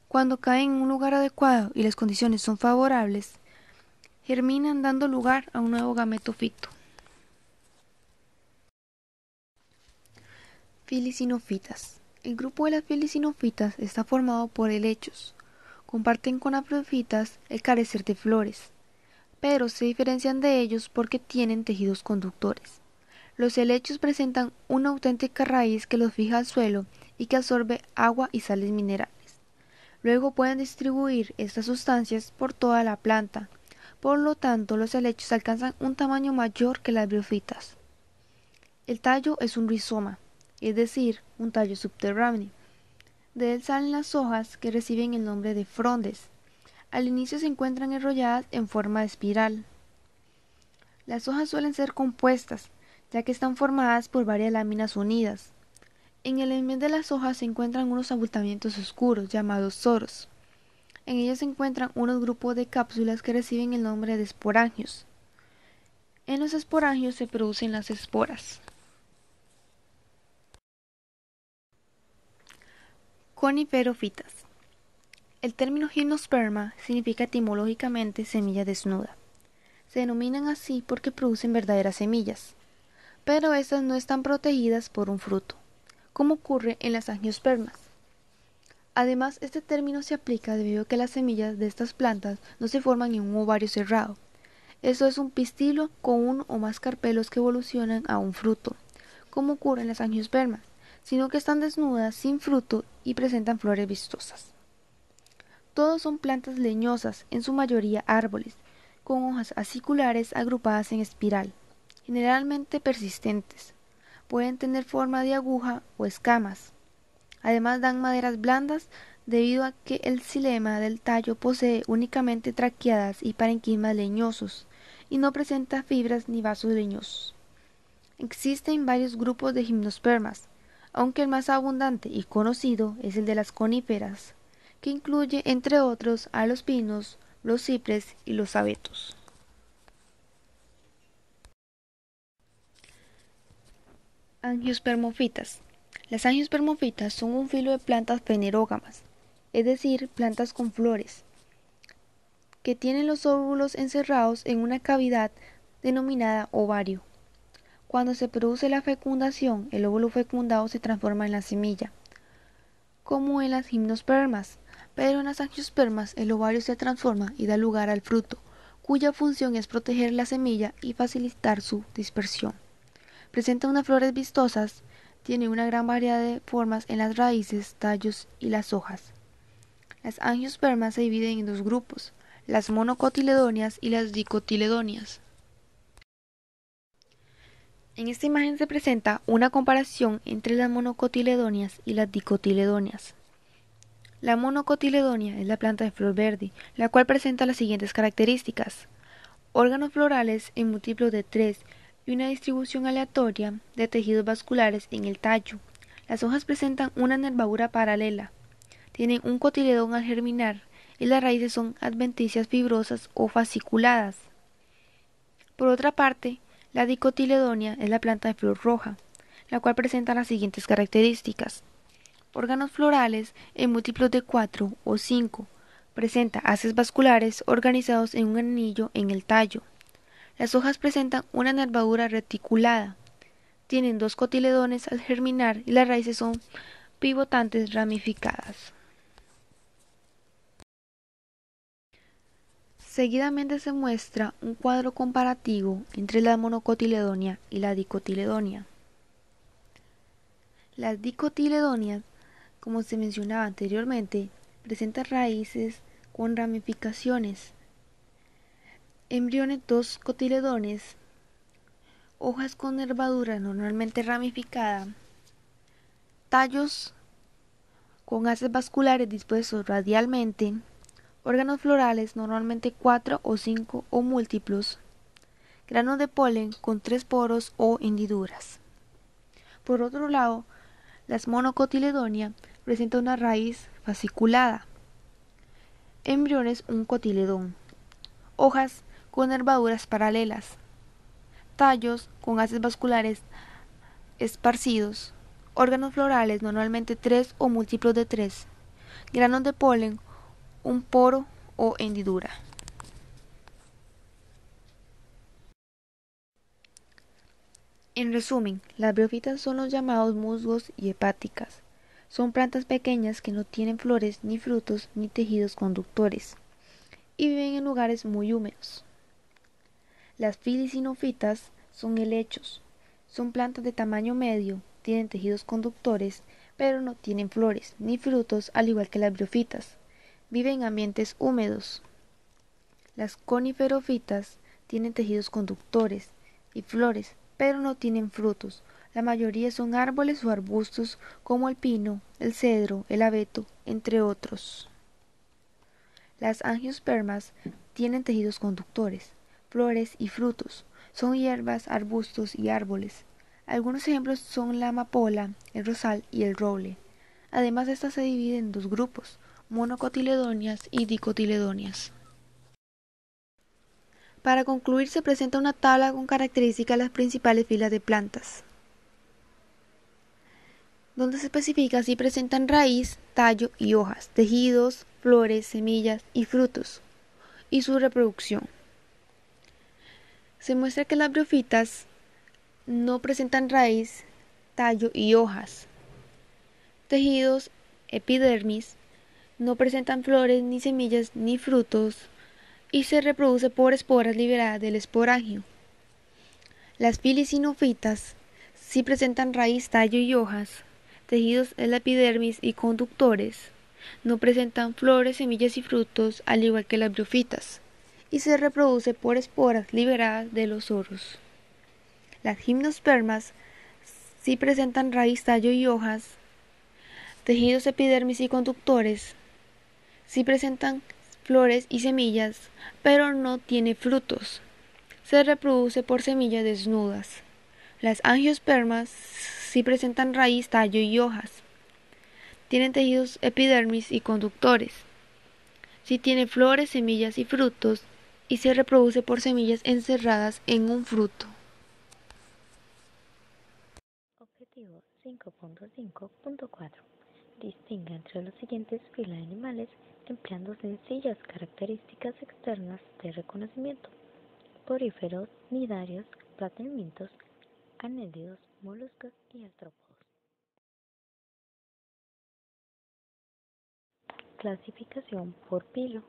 Speaker 3: Cuando caen en un lugar adecuado y las condiciones son favorables, germinan dando lugar a un nuevo gametofito. Filicinofitas. El grupo de las filicinofitas está formado por helechos. Comparten con las briófitas el carecer de flores, pero se diferencian de ellos porque tienen tejidos conductores. Los helechos presentan una auténtica raíz que los fija al suelo y que absorbe agua y sales minerales. Luego pueden distribuir estas sustancias por toda la planta. Por lo tanto, los helechos alcanzan un tamaño mayor que las briófitas. El tallo es un rizoma, es decir, un tallo subterráneo. De él salen las hojas que reciben el nombre de frondes. Al inicio se encuentran enrolladas en forma de espiral. Las hojas suelen ser compuestas, ya que están formadas por varias láminas unidas. En el embrión de las hojas se encuentran unos abultamientos oscuros llamados soros. En ellos se encuentran unos grupos de cápsulas que reciben el nombre de esporangios. En los esporangios se producen las esporas. Coniferofitas. El término gimnosperma significa etimológicamente semilla desnuda. Se denominan así porque producen verdaderas semillas, pero estas no están protegidas por un fruto, como ocurre en las angiospermas. Además, este término se aplica debido a que las semillas de estas plantas no se forman en un ovario cerrado. Esto es un pistilo con uno o más carpelos que evolucionan a un fruto, como ocurre en las angiospermas, sino que están desnudas, sin fruto y presentan flores vistosas. Todos son plantas leñosas, en su mayoría árboles, con hojas aciculares agrupadas en espiral, generalmente persistentes. Pueden tener forma de aguja o escamas. Además dan maderas blandas debido a que el xilema del tallo posee únicamente traqueadas y parenquimas leñosos y no presenta fibras ni vasos leñosos. Existen varios grupos de gimnospermas, aunque el más abundante y conocido es el de las coníferas, que incluye entre otros a los pinos, los cipres y los abetos. Angiospermofitas. Las angiospermofitas son un filo de plantas fanerógamas, es decir, plantas con flores, que tienen los óvulos encerrados en una cavidad denominada ovario. Cuando se produce la fecundación, el óvulo fecundado se transforma en la semilla, como en las gimnospermas, pero en las angiospermas el ovario se transforma y da lugar al fruto, cuya función es proteger la semilla y facilitar su dispersión. Presenta unas flores vistosas, tiene una gran variedad de formas en las raíces, tallos y las hojas. Las angiospermas se dividen en dos grupos, las monocotiledóneas y las dicotiledóneas. En esta imagen se presenta una comparación entre las monocotiledóneas y las dicotiledóneas. La monocotiledonia es la planta de flor verde, la cual presenta las siguientes características: órganos florales en múltiplos de 3 y una distribución aleatoria de tejidos vasculares en el tallo. Las hojas presentan una nervadura paralela, tienen un cotiledón al germinar y las raíces son adventicias fibrosas o fasciculadas. Por otra parte, la dicotiledonia es la planta de flor roja, la cual presenta las siguientes características: órganos florales en múltiplos de 4 o 5, presenta haces vasculares organizados en un anillo en el tallo. Las hojas presentan una nervadura reticulada, tienen 2 cotiledones al germinar y las raíces son pivotantes ramificadas. Seguidamente se muestra un cuadro comparativo entre la monocotiledonia y la dicotiledonia. Las dicotiledonias, como se mencionaba anteriormente, presentan raíces con ramificaciones, embriones dos cotiledones, hojas con nervadura normalmente ramificada, tallos con haces vasculares dispuestos radialmente, órganos florales normalmente 4 o 5 o múltiplos, granos de polen con 3 poros o hendiduras. Por otro lado, las monocotiledonia presentan una raíz fasciculada, embriones un cotiledón, hojas con nervaduras paralelas, tallos con haces vasculares esparcidos, órganos florales normalmente 3 o múltiplos de 3, granos de polen, un poro o hendidura. En resumen, las briófitas son los llamados musgos y hepáticas. Son plantas pequeñas que no tienen flores, ni frutos, ni tejidos conductores, y viven en lugares muy húmedos. Las filicinofitas son helechos. Son plantas de tamaño medio, tienen tejidos conductores, pero no tienen flores, ni frutos, al igual que las briófitas. Viven en ambientes húmedos. Las coniferofitas tienen tejidos conductores y flores, pero no tienen frutos. La mayoría son árboles o arbustos como el pino, el cedro, el abeto, entre otros. Las angiospermas tienen tejidos conductores, flores y frutos. Son hierbas, arbustos y árboles. Algunos ejemplos son la amapola, el rosal y el roble. Además, estas se dividen en dos grupos, monocotiledonias y dicotiledonias. Para concluir, se presenta una tabla con características de las principales filas de plantas, donde se especifica si presentan raíz, tallo y hojas, tejidos, flores, semillas y frutos, y su reproducción. Se muestra que las briófitas no presentan raíz, tallo y hojas, tejidos, epidermis, no presentan flores, ni semillas, ni frutos, y se reproduce por esporas liberadas del esporangio. Las filicinofitas sí presentan raíz, tallo y hojas, tejidos en la epidermis y conductores. No presentan flores, semillas y frutos, al igual que las briófitas, y se reproduce por esporas liberadas de los soros. Las gimnospermas sí presentan raíz, tallo y hojas, tejidos epidermis y conductores. Sí presentan flores y semillas, pero no tiene frutos. Se reproduce por semillas desnudas. Las angiospermas sí presentan raíz, tallo y hojas. Tienen tejidos epidermis y conductores. Sí tiene flores, semillas y frutos, y se reproduce por semillas encerradas en un fruto.
Speaker 4: Objetivo 5.5.4. Distinga entre los siguientes filas de animales empleando sencillas características externas de reconocimiento: poríferos, nidarios, platelmintos, anélidos, moluscos y artrópodos. Clasificación por pilo.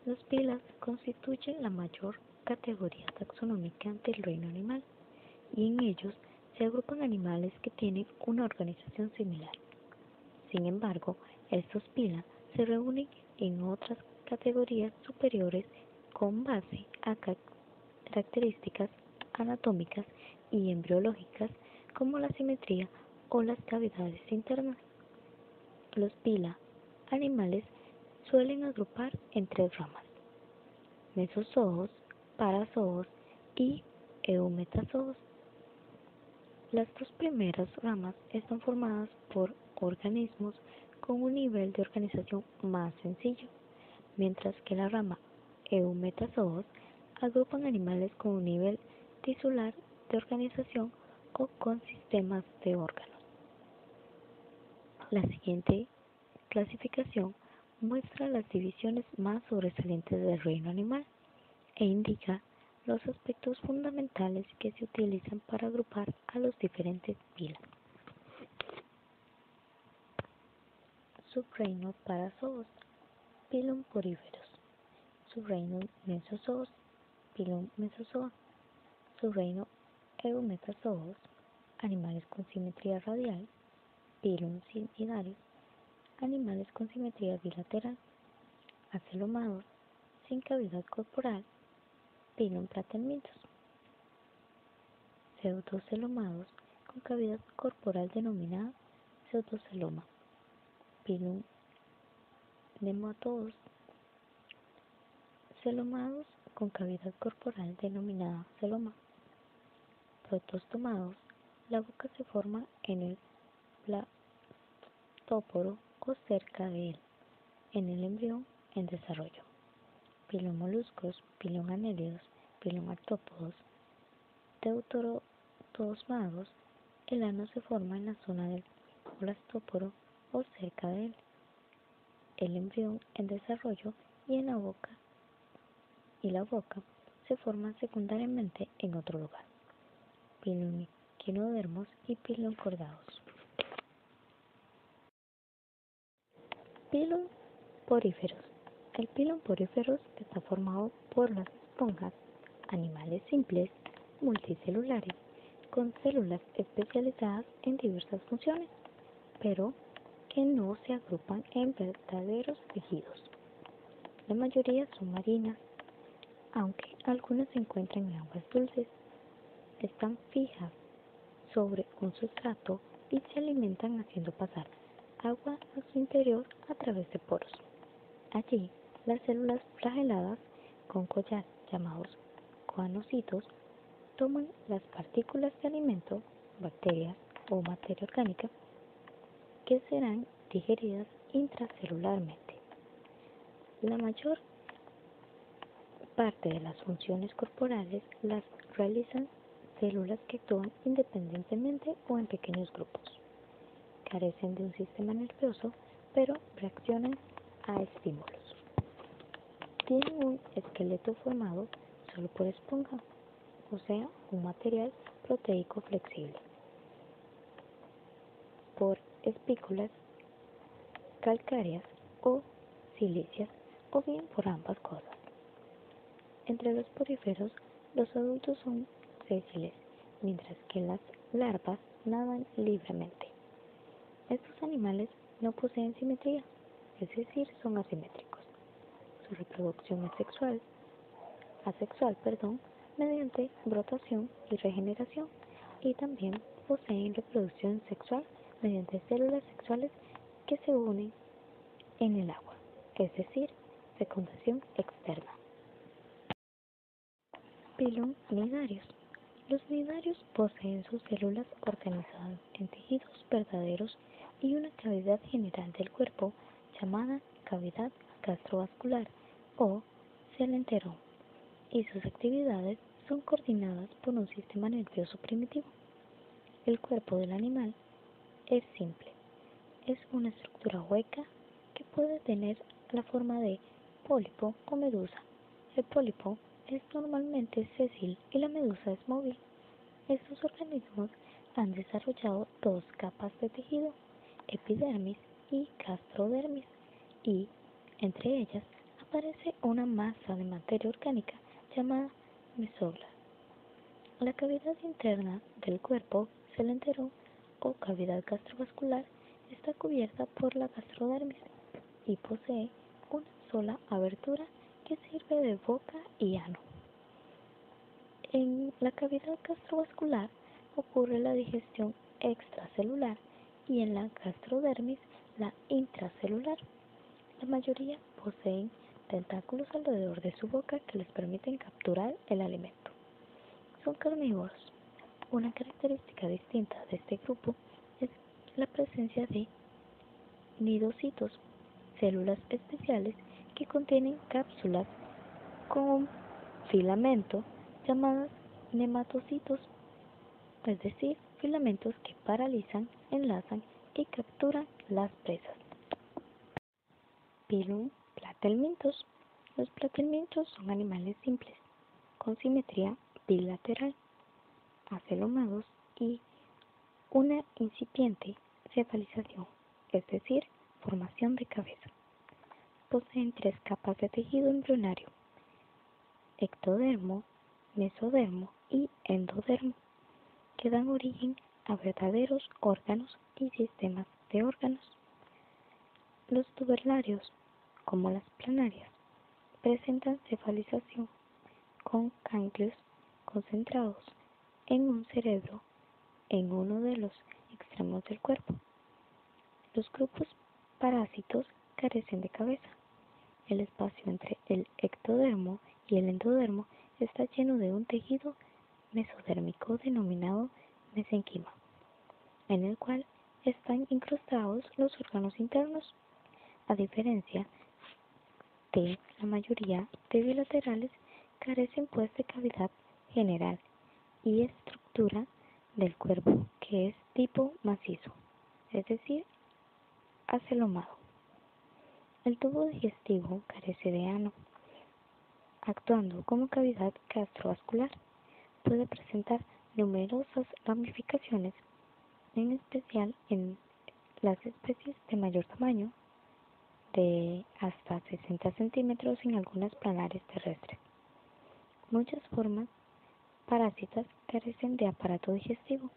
Speaker 4: Los pilas constituyen la mayor categoría taxonómica del reino animal, y en ellos se agrupan animales que tienen una organización similar. Sin embargo, estos pilas se reúnen en otras categorías superiores con base a características anatómicas y embriológicas como la simetría o las cavidades internas. Los pilas animales suelen agrupar en tres ramas: mesozoos, parazoos y eumetazoos. Las dos primeras ramas están formadas por organismos con un nivel de organización más sencillo, mientras que la rama eumetazoos agrupan animales con un nivel tisular de organización o con sistemas de órganos. La siguiente clasificación muestra las divisiones más sobresalientes del reino animal e indica los aspectos fundamentales que se utilizan para agrupar a los diferentes pilas. Subreino Parazoos, Pilum Poríferos. Subreino Mesozoos, Pilum Mesozoa. Subreino Eumetazoos, animales con simetría radial, Pilum Cnidarius. Animales con simetría bilateral, acelomados, sin cavidad corporal, Pilum Platelminthus. Pseudocelomados, con cavidad corporal denominada pseudoceloma, Pilum Nematodos. Celomados, con cavidad corporal denominada celoma. Protostomados, la boca se forma en el platóporo o cerca de él, en el embrión en desarrollo. Pilum moluscos, Pilum anélidos, Pilum artrópodos. Deuterotosmados, el ano se forma en la zona del blastóporo o cerca de él, el embrión en desarrollo y la boca se forman secundariamente en otro lugar. Pilum equinodermos y Pilum cordados. Pilum poríferos. El pilum poríferos está formado por las esponjas, animales simples, multicelulares, con células especializadas en diversas funciones, pero que no se agrupan en verdaderos tejidos. La mayoría son marinas, aunque algunas se encuentran en aguas dulces. Están fijas sobre un sustrato y se alimentan haciendo pasar agua a su interior a través de poros. Allí, las células flageladas con collar, llamados coanocitos, toman las partículas de alimento, bacterias o materia orgánica, que serán digeridas intracelularmente. La mayor parte de las funciones corporales las realizan células que actúan independientemente o en pequeños grupos. Carecen de un sistema nervioso, pero reaccionan a estímulos. Tienen un esqueleto formado solo por esponja, o sea, un material proteico flexible, por espículas calcáreas o silíceas, o bien por ambas cosas. Entre los poríferos, los adultos son sésiles, mientras que las larvas nadan libremente. Estos animales no poseen simetría, es decir, son asimétricos. Su reproducción es asexual, mediante brotación y regeneración, y también poseen reproducción sexual mediante células sexuales que se unen en el agua, es decir, fecundación externa. Pilum nidarius. Los nidarios poseen sus células organizadas en tejidos verdaderos y una cavidad general del cuerpo llamada cavidad gastrovascular o celenterón, y sus actividades son coordinadas por un sistema nervioso primitivo. El cuerpo del animal es simple, es una estructura hueca que puede tener la forma de pólipo o medusa. El pólipo es normalmente sésil y la medusa es móvil. Estos organismos han desarrollado dos capas de tejido, epidermis y gastrodermis, y entre ellas aparece una masa de materia orgánica llamada mesóglia. La cavidad interna del cuerpo celenterón o cavidad gastrovascular está cubierta por la gastrodermis y posee una sola abertura que sirve de boca y ano. En la cavidad gastrovascular ocurre la digestión extracelular y en la gastrodermis la intracelular. La mayoría poseen tentáculos alrededor de su boca que les permiten capturar el alimento. Son carnívoros. Una característica distinta de este grupo es la presencia de nidocitos, células especiales que contienen cápsulas con filamento llamadas nematocitos, es decir, filamentos que paralizan, enlazan y capturan las presas. Pilum platelminthus. Los platelminthus son animales simples, con simetría bilateral, acelomados y una incipiente cefalización, es decir, formación de cabeza. Poseen 3 capas de tejido embrionario: ectodermo, mesodermo y endodermo, que dan origen a verdaderos órganos y sistemas de órganos. Los tubularios, como las planarias, presentan cefalización con ganglios concentrados en un cerebro en uno de los extremos del cuerpo. Los grupos parásitos carecen de cabeza. El espacio entre el ectodermo y el endodermo está lleno de un tejido mesodérmico denominado mesenquima, en el cual están incrustados los órganos internos. A diferencia de la mayoría de bilaterales, carecen pues de cavidad general y estructura del cuerpo, que es tipo macizo, es decir, acelomado. El tubo digestivo carece de ano, actuando como cavidad gastrovascular. Puede presentar numerosas ramificaciones, en especial en las especies de mayor tamaño, de hasta 60 centímetros en algunas planares terrestres. Muchas formas parásitas carecen de aparato digestivo.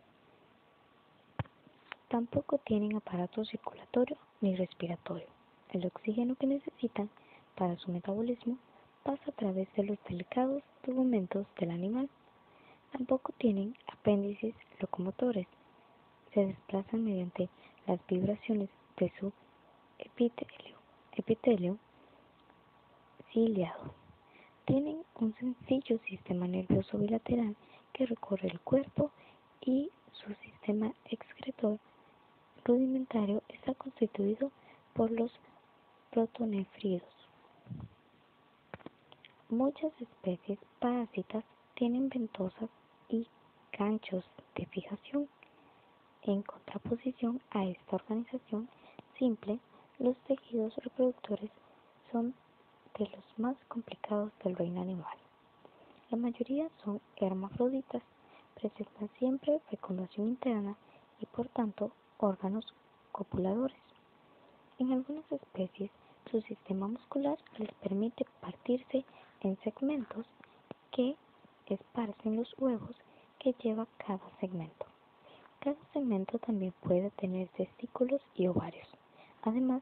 Speaker 4: Tampoco tienen aparato circulatorio ni respiratorio. El oxígeno que necesitan para su metabolismo pasa a través de los delicados tegumentos del animal. Tampoco tienen apéndices locomotores. Se desplazan mediante las vibraciones de su epitelio ciliado. Tienen un sencillo sistema nervioso bilateral que recorre el cuerpo, y su sistema excretor rudimentario está constituido por los protonefridos. Muchas especies parásitas tienen ventosas y ganchos de fijación. En contraposición a esta organización simple, los tejidos reproductores son de los más complicados del reino animal. La mayoría son hermafroditas, presentan siempre fecundación interna y por tanto órganos copuladores. En algunas especies, su sistema muscular les permite partirse en segmentos que esparcen los huevos que lleva cada segmento. Cada segmento también puede tener testículos y ovarios. Además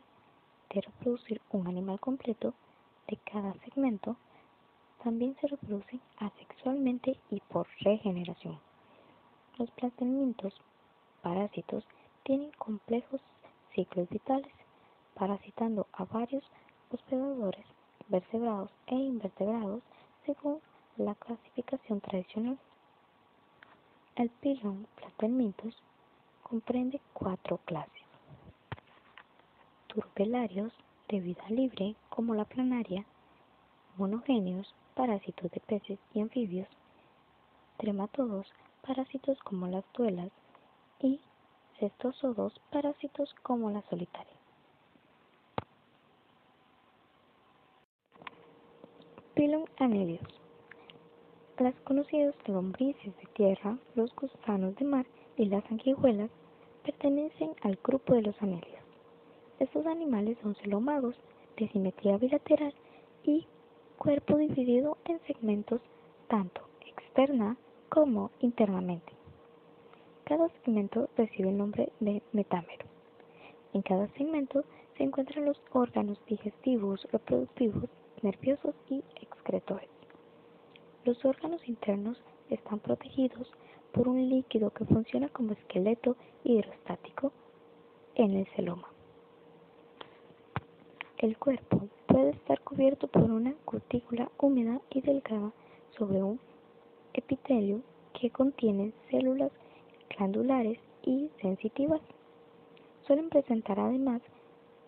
Speaker 4: de reproducir un animal completo, de cada segmento también se reproducen asexualmente y por regeneración. Los plastelmintos parásitos tienen complejos ciclos vitales, parasitando a varios hospedadores vertebrados e invertebrados según la clasificación tradicional. El pilón Platyhelminthus comprende 4 clases: turbellarios de vida libre, como la planaria; monogenios, parásitos de peces y anfibios; trematodos, parásitos como las duelas; y cestosodos, parásitos como la solitaria. Pilón Annelius. Las conocidas lombrices de tierra, los gusanos de mar y las sanguijuelas pertenecen al grupo de los anelios. Estos animales son celómagos, de simetría bilateral y cuerpo dividido en segmentos tanto externa como internamente. Cada segmento recibe el nombre de metámero. En cada segmento se encuentran los órganos digestivos, reproductivos, nerviosos y excretores. Los órganos internos están protegidos por un líquido que funciona como esqueleto hidrostático en el celoma. El cuerpo puede estar cubierto por una cutícula húmeda y delgada sobre un epitelio que contiene células glandulares y sensitivas. Suelen presentar además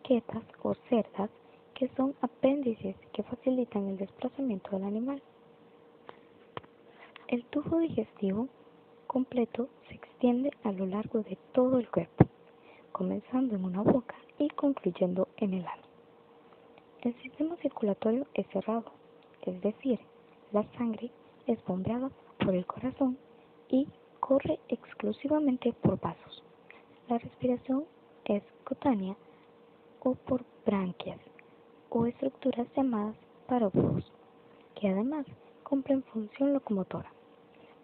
Speaker 4: quetas o cerdas, que son apéndices que facilitan el desplazamiento del animal. El tubo digestivo completo se extiende a lo largo de todo el cuerpo, comenzando en una boca y concluyendo en el ano. El sistema circulatorio es cerrado, es decir, la sangre es bombeada por el corazón y corre exclusivamente por vasos. La respiración es cutánea o por branquias o estructuras llamadas parópodos, que además cumplen función locomotora.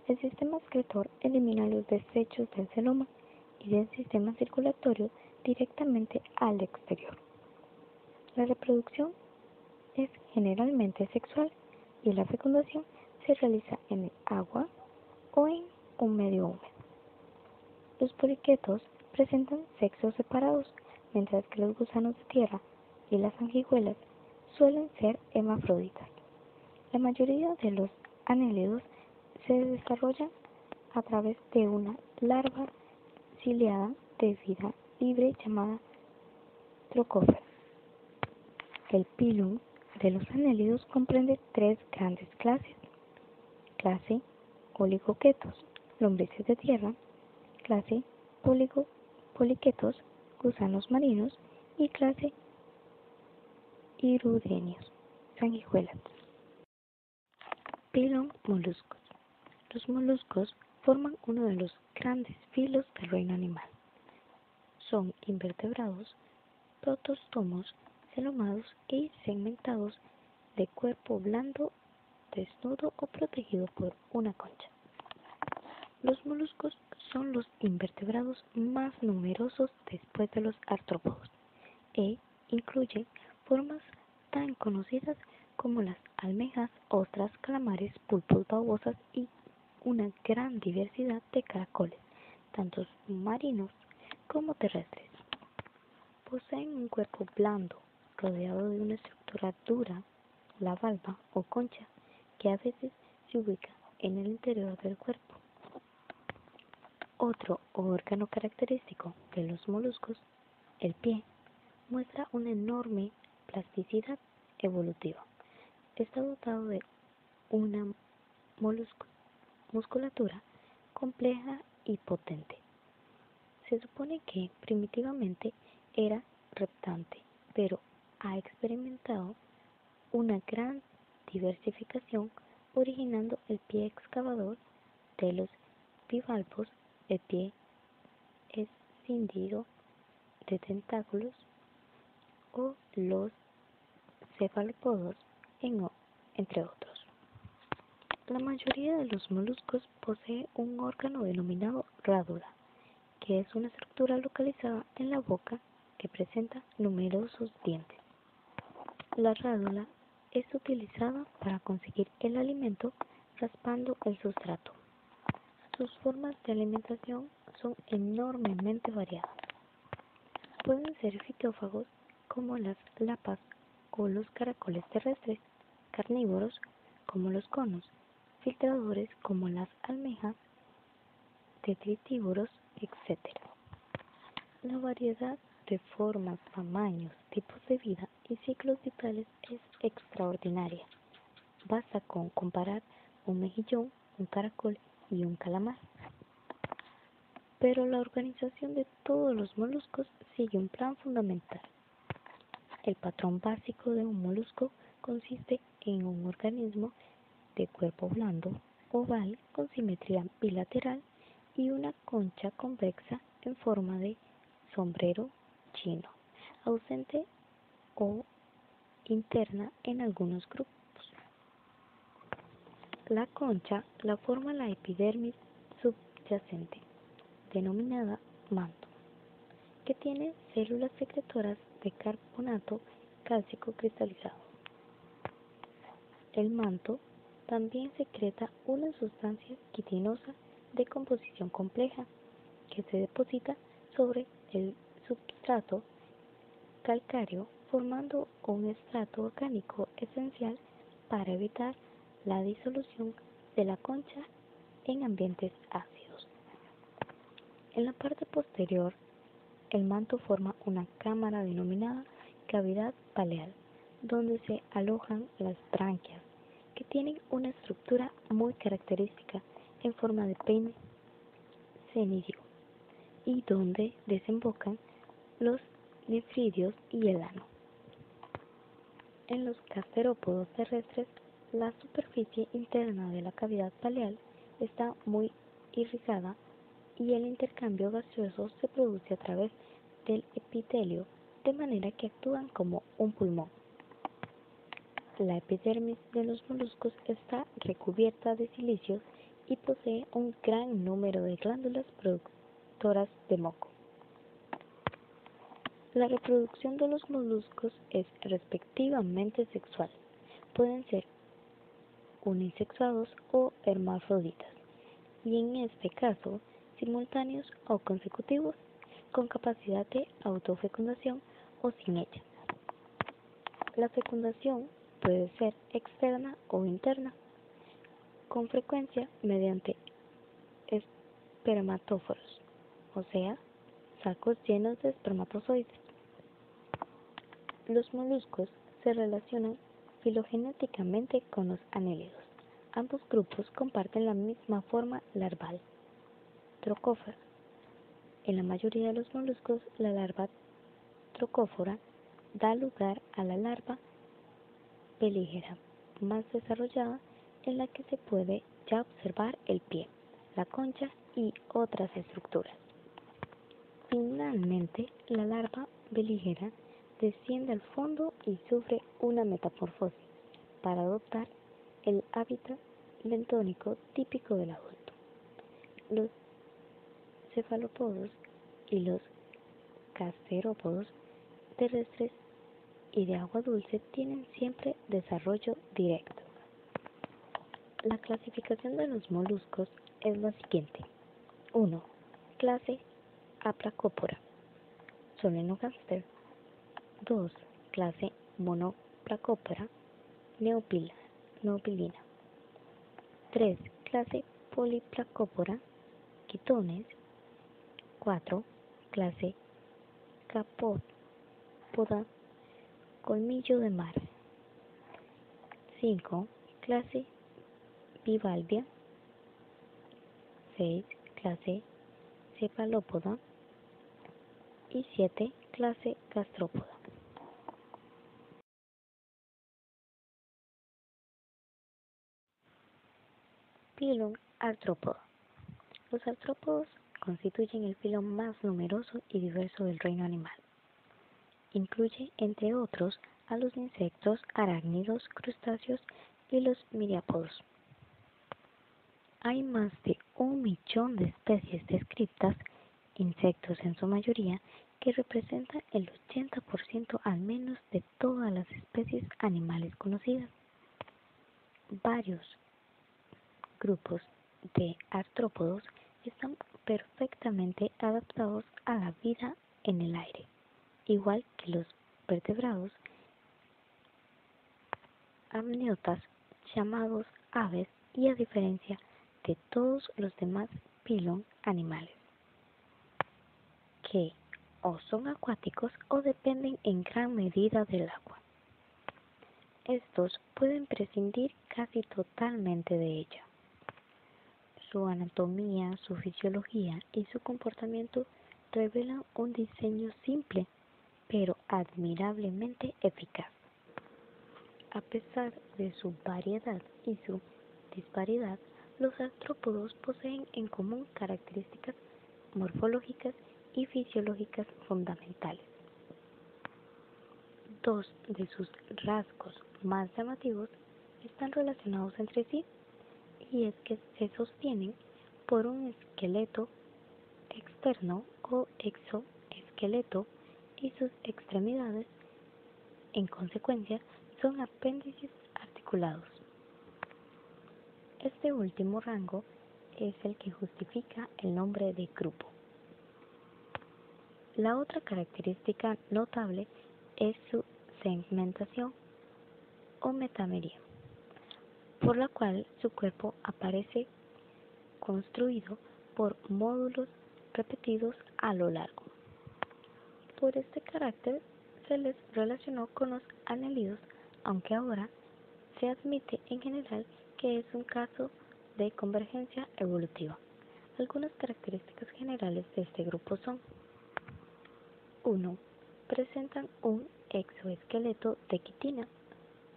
Speaker 4: El sistema excretor elimina los desechos del celoma y del sistema circulatorio directamente al exterior. La reproducción es generalmente sexual y la fecundación se realiza en el agua o en un medio húmedo. Los poliquetos presentan sexos separados, mientras que los gusanos de tierra y las sanguijuelas suelen ser hermafroditas. La mayoría de los anélidos se desarrollan a través de una larva ciliada de vida libre llamada trocófera. El pilum de los anélidos comprende tres grandes clases: clase oligoquetos, lombrices de tierra; clase poliquetos, gusanos marinos; y clase hirudenios, sanguijuelas. Pilum moluscos. Los moluscos forman uno de los grandes filos del reino animal. Son invertebrados, protóstomos, celomados y segmentados, de cuerpo blando, desnudo o protegido por una concha. Los moluscos son los invertebrados más numerosos después de los artrópodos e incluyen formas tan conocidas como las almejas, ostras, calamares, pulpos, babosas y una gran diversidad de caracoles, tanto marinos como terrestres. Poseen un cuerpo blando, rodeado de una estructura dura, la valva o concha, que a veces se ubica en el interior del cuerpo. Otro órgano característico de los moluscos, el pie, muestra una enorme plasticidad evolutiva. Está dotado de una musculatura compleja y potente. Se supone que primitivamente era reptante, pero ha experimentado una gran diversificación, originando el pie excavador de los bivalvos, el pie escindido de tentáculos o los cefalópodos, entre otros. La mayoría de los moluscos posee un órgano denominado rádula, que es una estructura localizada en la boca que presenta numerosos dientes. La rádula es utilizada para conseguir el alimento raspando el sustrato. Sus formas de alimentación son enormemente variadas. Pueden ser fitófagos como las lapas o los caracoles terrestres, carnívoros como los conos, filtradores como las almejas, detritívoros, etc. La variedad de formas, tamaños, tipos de vida y ciclos vitales es extraordinaria. Basta con comparar un mejillón, un caracol y un calamar. Pero la organización de todos los moluscos sigue un plan fundamental. El patrón básico de un molusco consiste en un organismo de cuerpo blando, oval, con simetría bilateral y una concha convexa en forma de sombrero chino, ausente o interna en algunos grupos. La concha la forma la epidermis subyacente, denominada manto, que tiene células secretoras de carbonato cálcico cristalizado. El manto también secreta una sustancia quitinosa de composición compleja que se deposita sobre el substrato calcáreo, formando un estrato orgánico esencial para evitar la disolución de la concha en ambientes ácidos. En la parte posterior, el manto forma una cámara denominada cavidad paleal, donde se alojan las branquias, que tienen una estructura muy característica en forma de peine cenidio, y donde desembocan los nefridios y el ano. En los gasterópodos terrestres, la superficie interna de la cavidad paleal está muy irrigada y el intercambio gaseoso se produce a través del epitelio de manera que actúan como un pulmón. La epidermis de los moluscos está recubierta de silicio y posee un gran número de glándulas productoras de moco. La reproducción de los moluscos es respectivamente sexual. Pueden ser unisexuados o hermafroditas, y en este caso, simultáneos o consecutivos, con capacidad de autofecundación o sin ella. La fecundación puede ser externa o interna, con frecuencia mediante espermatóforos, o sea, sacos llenos de espermatozoides. Los moluscos se relacionan filogenéticamente con los anélidos. Ambos grupos comparten la misma forma larval, trocófora. En la mayoría de los moluscos, la larva trocófora da lugar a la larva pelígera más desarrollada, en la que se puede ya observar el pie, la concha y otras estructuras. Finalmente, la larva belígera desciende al fondo y sufre una metamorfosis para adoptar el hábitat bentónico típico del adulto. Los cefalópodos y los gasterópodos terrestres y de agua dulce tienen siempre desarrollo directo. La clasificación de los moluscos es la siguiente. 1. Clase Aplacópora, Solenogaster. 2. Clase Monoplacópora, Neopilina. 3. Clase Poliplacópora, Quitones. 4. Clase Capópoda, Colmillo de mar. 5. Clase Bivalvia. 6. Clase Cefalópoda. Y 7. Clase Gastrópoda. Filum Artrópoda. Los artrópodos constituyen el filo más numeroso y diverso del reino animal. Incluye, entre otros, a los insectos, arácnidos, crustáceos y los miriápodos. Hay más de 1.000.000 de especies descritas, insectos en su mayoría, que representan el 80% al menos de todas las especies animales conocidas. Varios grupos de artrópodos están perfectamente adaptados a la vida en el aire, igual que los vertebrados amniotas llamados aves, y a diferencia de todos los demás filón animales, que o son acuáticos o dependen en gran medida del agua. Estos pueden prescindir casi totalmente de ella. Su anatomía, su fisiología y su comportamiento revelan un diseño simple, pero admirablemente eficaz. A pesar de su variedad y su disparidad, los artrópodos poseen en común características morfológicas y fisiológicas fundamentales. Dos de sus rasgos más llamativos están relacionados entre sí, y es que se sostienen por un esqueleto externo o exoesqueleto, y sus extremidades, en consecuencia, son apéndices articulados. Este último rango es el que justifica el nombre de grupo. La otra característica notable es su segmentación o metamería, por la cual su cuerpo aparece construido por módulos repetidos a lo largo. Por este carácter se les relacionó con los anélidos, aunque ahora se admite en general que es un caso de convergencia evolutiva. Algunas características generales de este grupo son: 1. Presentan un exoesqueleto de quitina,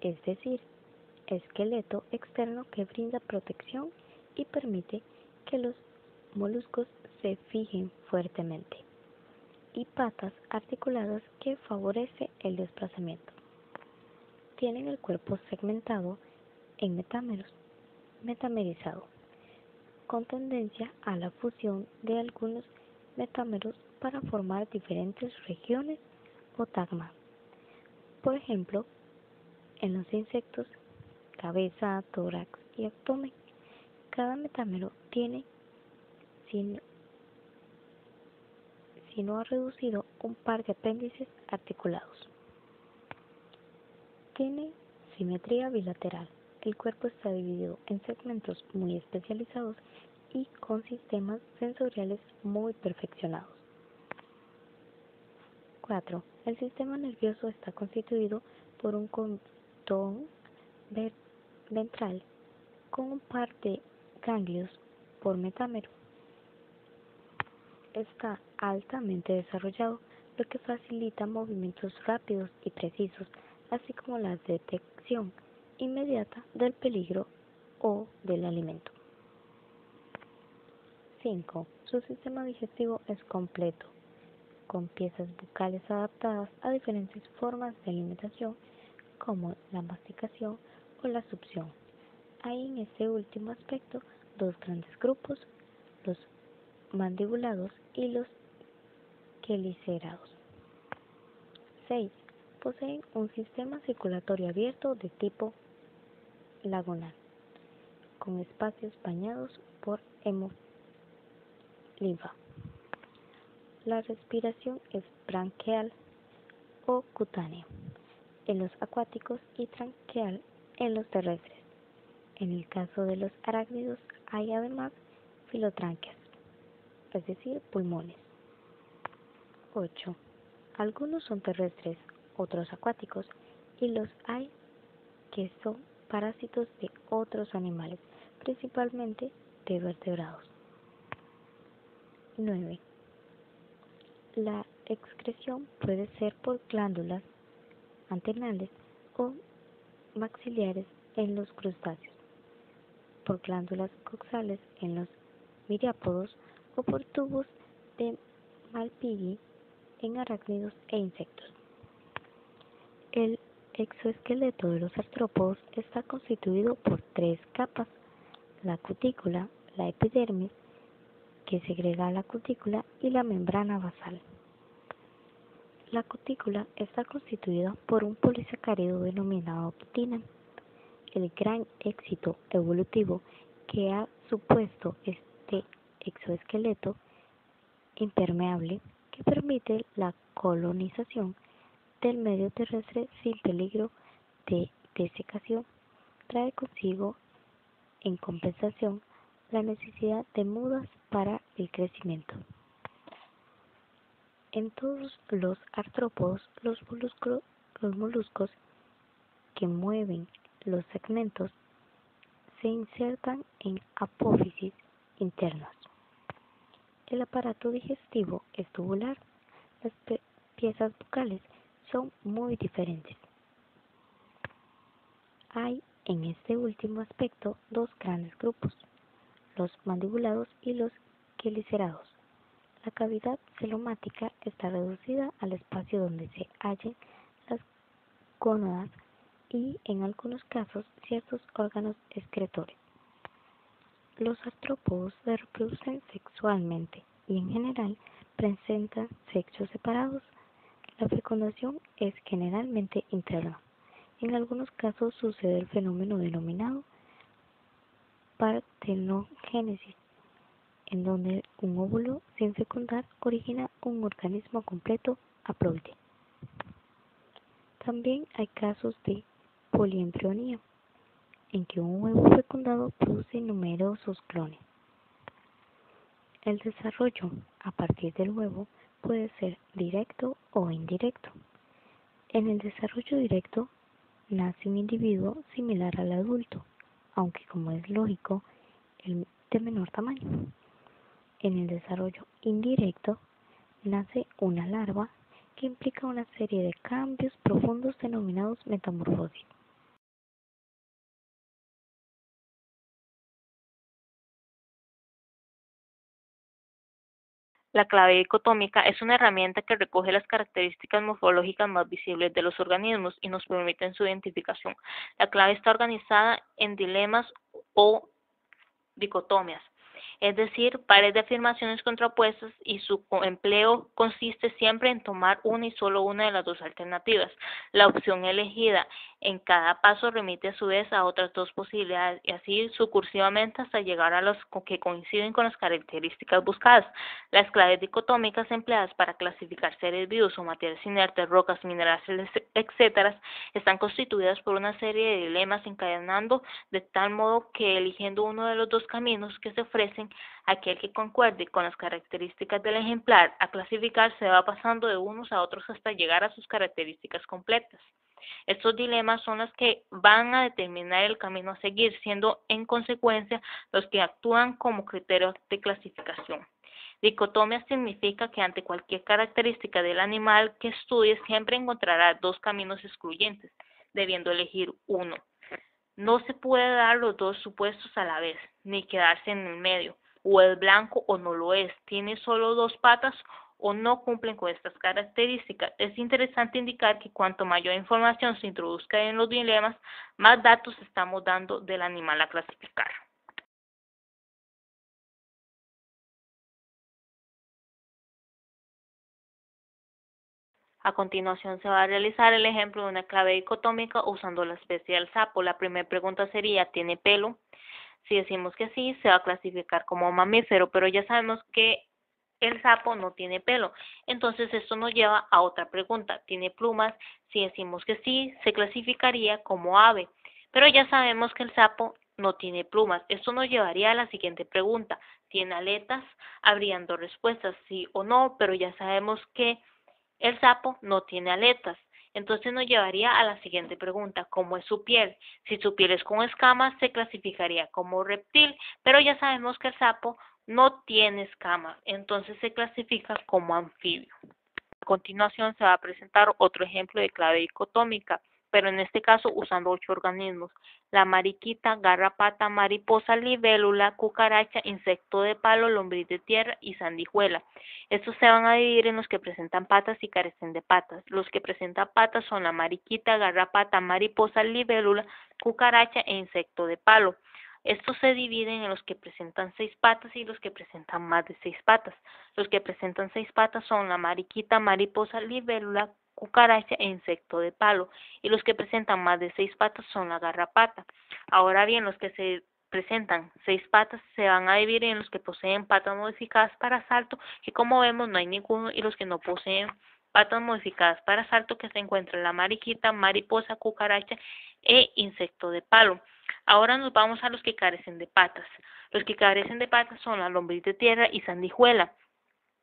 Speaker 4: es decir, esqueleto externo que brinda protección y permite que los moluscos se fijen fuertemente. y patas articuladas que favorece el desplazamiento. Tienen el cuerpo segmentado en metamerizado, con tendencia a la fusión de algunos metámeros para formar diferentes regiones o tagmas. Por ejemplo, en los insectos, cabeza, tórax y abdomen, cada metámero tiene, si no ha reducido, un par de apéndices articulados. Tiene simetría bilateral. El cuerpo está dividido en segmentos muy especializados y con sistemas sensoriales muy perfeccionados. 4. El sistema nervioso está constituido por un cordón ventral con un par de ganglios por metámero. Está altamente desarrollado, lo que facilita movimientos rápidos y precisos, así como la detección inmediata del peligro o del alimento. 5. Su sistema digestivo es completo, con piezas bucales adaptadas a diferentes formas de alimentación, como la masticación o la succión. Hay en este último aspecto dos grandes grupos, los mandibulados y los quelicerados. 6. Poseen un sistema circulatorio abierto de tipo lagunal, con espacios bañados por hemolinfa. La respiración es branquial o cutánea en los acuáticos y tranquial en los terrestres. En el caso de los arácnidos hay además filotranquias, es decir, pulmones. 8. Algunos son terrestres, otros acuáticos, y los hay que son parásitos de otros animales, principalmente de vertebrados. 9. La excreción puede ser por glándulas antenales o maxilares en los crustáceos, por glándulas coxales en los miriápodos o por tubos de Malpighi en arácnidos e insectos. El exoesqueleto de los artrópodos está constituido por 3 capas: la cutícula, la epidermis, que segrega la cutícula, y la membrana basal. La cutícula está constituida por un polisacárido denominado quitina. El gran éxito evolutivo que ha supuesto este exoesqueleto impermeable, que permite la colonización del medio terrestre sin peligro de desecación, trae consigo, en compensación, la necesidad de mudas para el crecimiento. En todos los artrópodos, los moluscos que mueven los segmentos se insertan en apófisis internas. El aparato digestivo es tubular. Las piezas bucales son muy diferentes. Hay en este último aspecto dos grandes grupos, los mandibulados y los quelicerados. La cavidad celomática está reducida al espacio donde se hallan las gónadas y, en algunos casos, ciertos órganos excretores. Los artrópodos se reproducen sexualmente y, en general, presentan sexos separados. La fecundación es generalmente interna. En algunos casos sucede el fenómeno denominado partenogénesis, en donde un óvulo sin fecundar origina un organismo completo haploide. También hay casos de poliembrionía, en que un huevo fecundado produce numerosos clones. El desarrollo a partir del huevo puede ser directo o indirecto. En el desarrollo directo nace un individuo similar al adulto, aunque, como es lógico, de menor tamaño. En el desarrollo indirecto nace una larva que implica una serie de cambios profundos denominados metamorfosis. La clave dicotómica es una herramienta que recoge las características morfológicas más visibles de los organismos y nos permite su identificación. La clave está organizada en dilemas o dicotomías, es decir, pares de afirmaciones contrapuestas, y su empleo consiste siempre en tomar una y solo una de las dos alternativas. La opción elegida en cada paso remite a su vez a otras dos posibilidades y así sucursivamente hasta llegar a los que coinciden con las características buscadas. Las claves dicotómicas empleadas para clasificar seres vivos o materias inertes, rocas, minerales, etc., están constituidas por una serie de dilemas encadenando de tal modo que eligiendo uno de los dos caminos que se ofrecen, aquel que concuerde con las características del ejemplar a clasificar se va pasando de unos a otros hasta llegar a sus características completas. Estos dilemas son los que van a determinar el camino a seguir, siendo en consecuencia los que actúan como criterios de clasificación. Dicotomía significa que ante cualquier característica del animal que estudie siempre encontrará dos caminos excluyentes, debiendo elegir uno. No se puede dar los dos supuestos a la vez, ni quedarse en el medio, o es blanco o no lo es, tiene solo dos patas o no cumplen con estas características. Es interesante indicar que cuanto mayor información se introduzca en los dilemas, más datos estamos dando del animal a clasificar. A continuación se va a realizar el ejemplo de una clave dicotómica usando la especie del sapo. La primera pregunta sería, ¿tiene pelo? Si decimos que sí, se va a clasificar como mamífero, pero ya sabemos que el sapo no tiene pelo. Entonces esto nos lleva a otra pregunta. ¿Tiene plumas? Si decimos que sí, se clasificaría como ave. Pero ya sabemos que el sapo no tiene plumas. Esto nos llevaría a la siguiente pregunta. ¿Tiene aletas? Habrían dos respuestas, sí o no, pero ya sabemos que el sapo no tiene aletas. Entonces nos llevaría a la siguiente pregunta, ¿cómo es su piel? Si su piel es con escamas, se clasificaría como reptil, pero ya sabemos que el sapo no tiene escamas, entonces se clasifica como anfibio. A continuación se va a presentar otro ejemplo de clave dicotómica, pero en este caso usando 8 organismos: la mariquita, garrapata, mariposa, libélula, cucaracha, insecto de palo, lombriz de tierra y sandijuela. Estos se van a dividir en los que presentan patas y carecen de patas. Los que presentan patas son la mariquita, garrapata, mariposa, libélula, cucaracha e insecto de palo. Estos se dividen en los que presentan 6 patas y los que presentan más de 6 patas. Los que presentan 6 patas son la mariquita, mariposa, libélula, cucaracha e insecto de palo. Y los que presentan más de 6 patas son la garrapata. Ahora bien, los que se presentan 6 patas se van a dividir en los que poseen patas modificadas para salto, que como vemos no hay ninguno, y los que no poseen patas modificadas para salto, que se encuentran la mariquita, mariposa, cucaracha e insecto de palo. Ahora nos vamos a los que carecen de patas. Los que carecen de patas son la lombriz de tierra y sandijuela.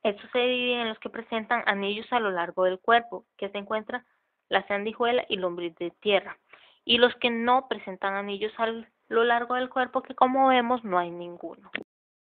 Speaker 4: Estos se dividen en los que presentan anillos a lo largo del cuerpo, que se encuentran la sandijuela y lombriz de tierra. Y los que no presentan anillos a lo largo del cuerpo, que como vemos no hay ninguno.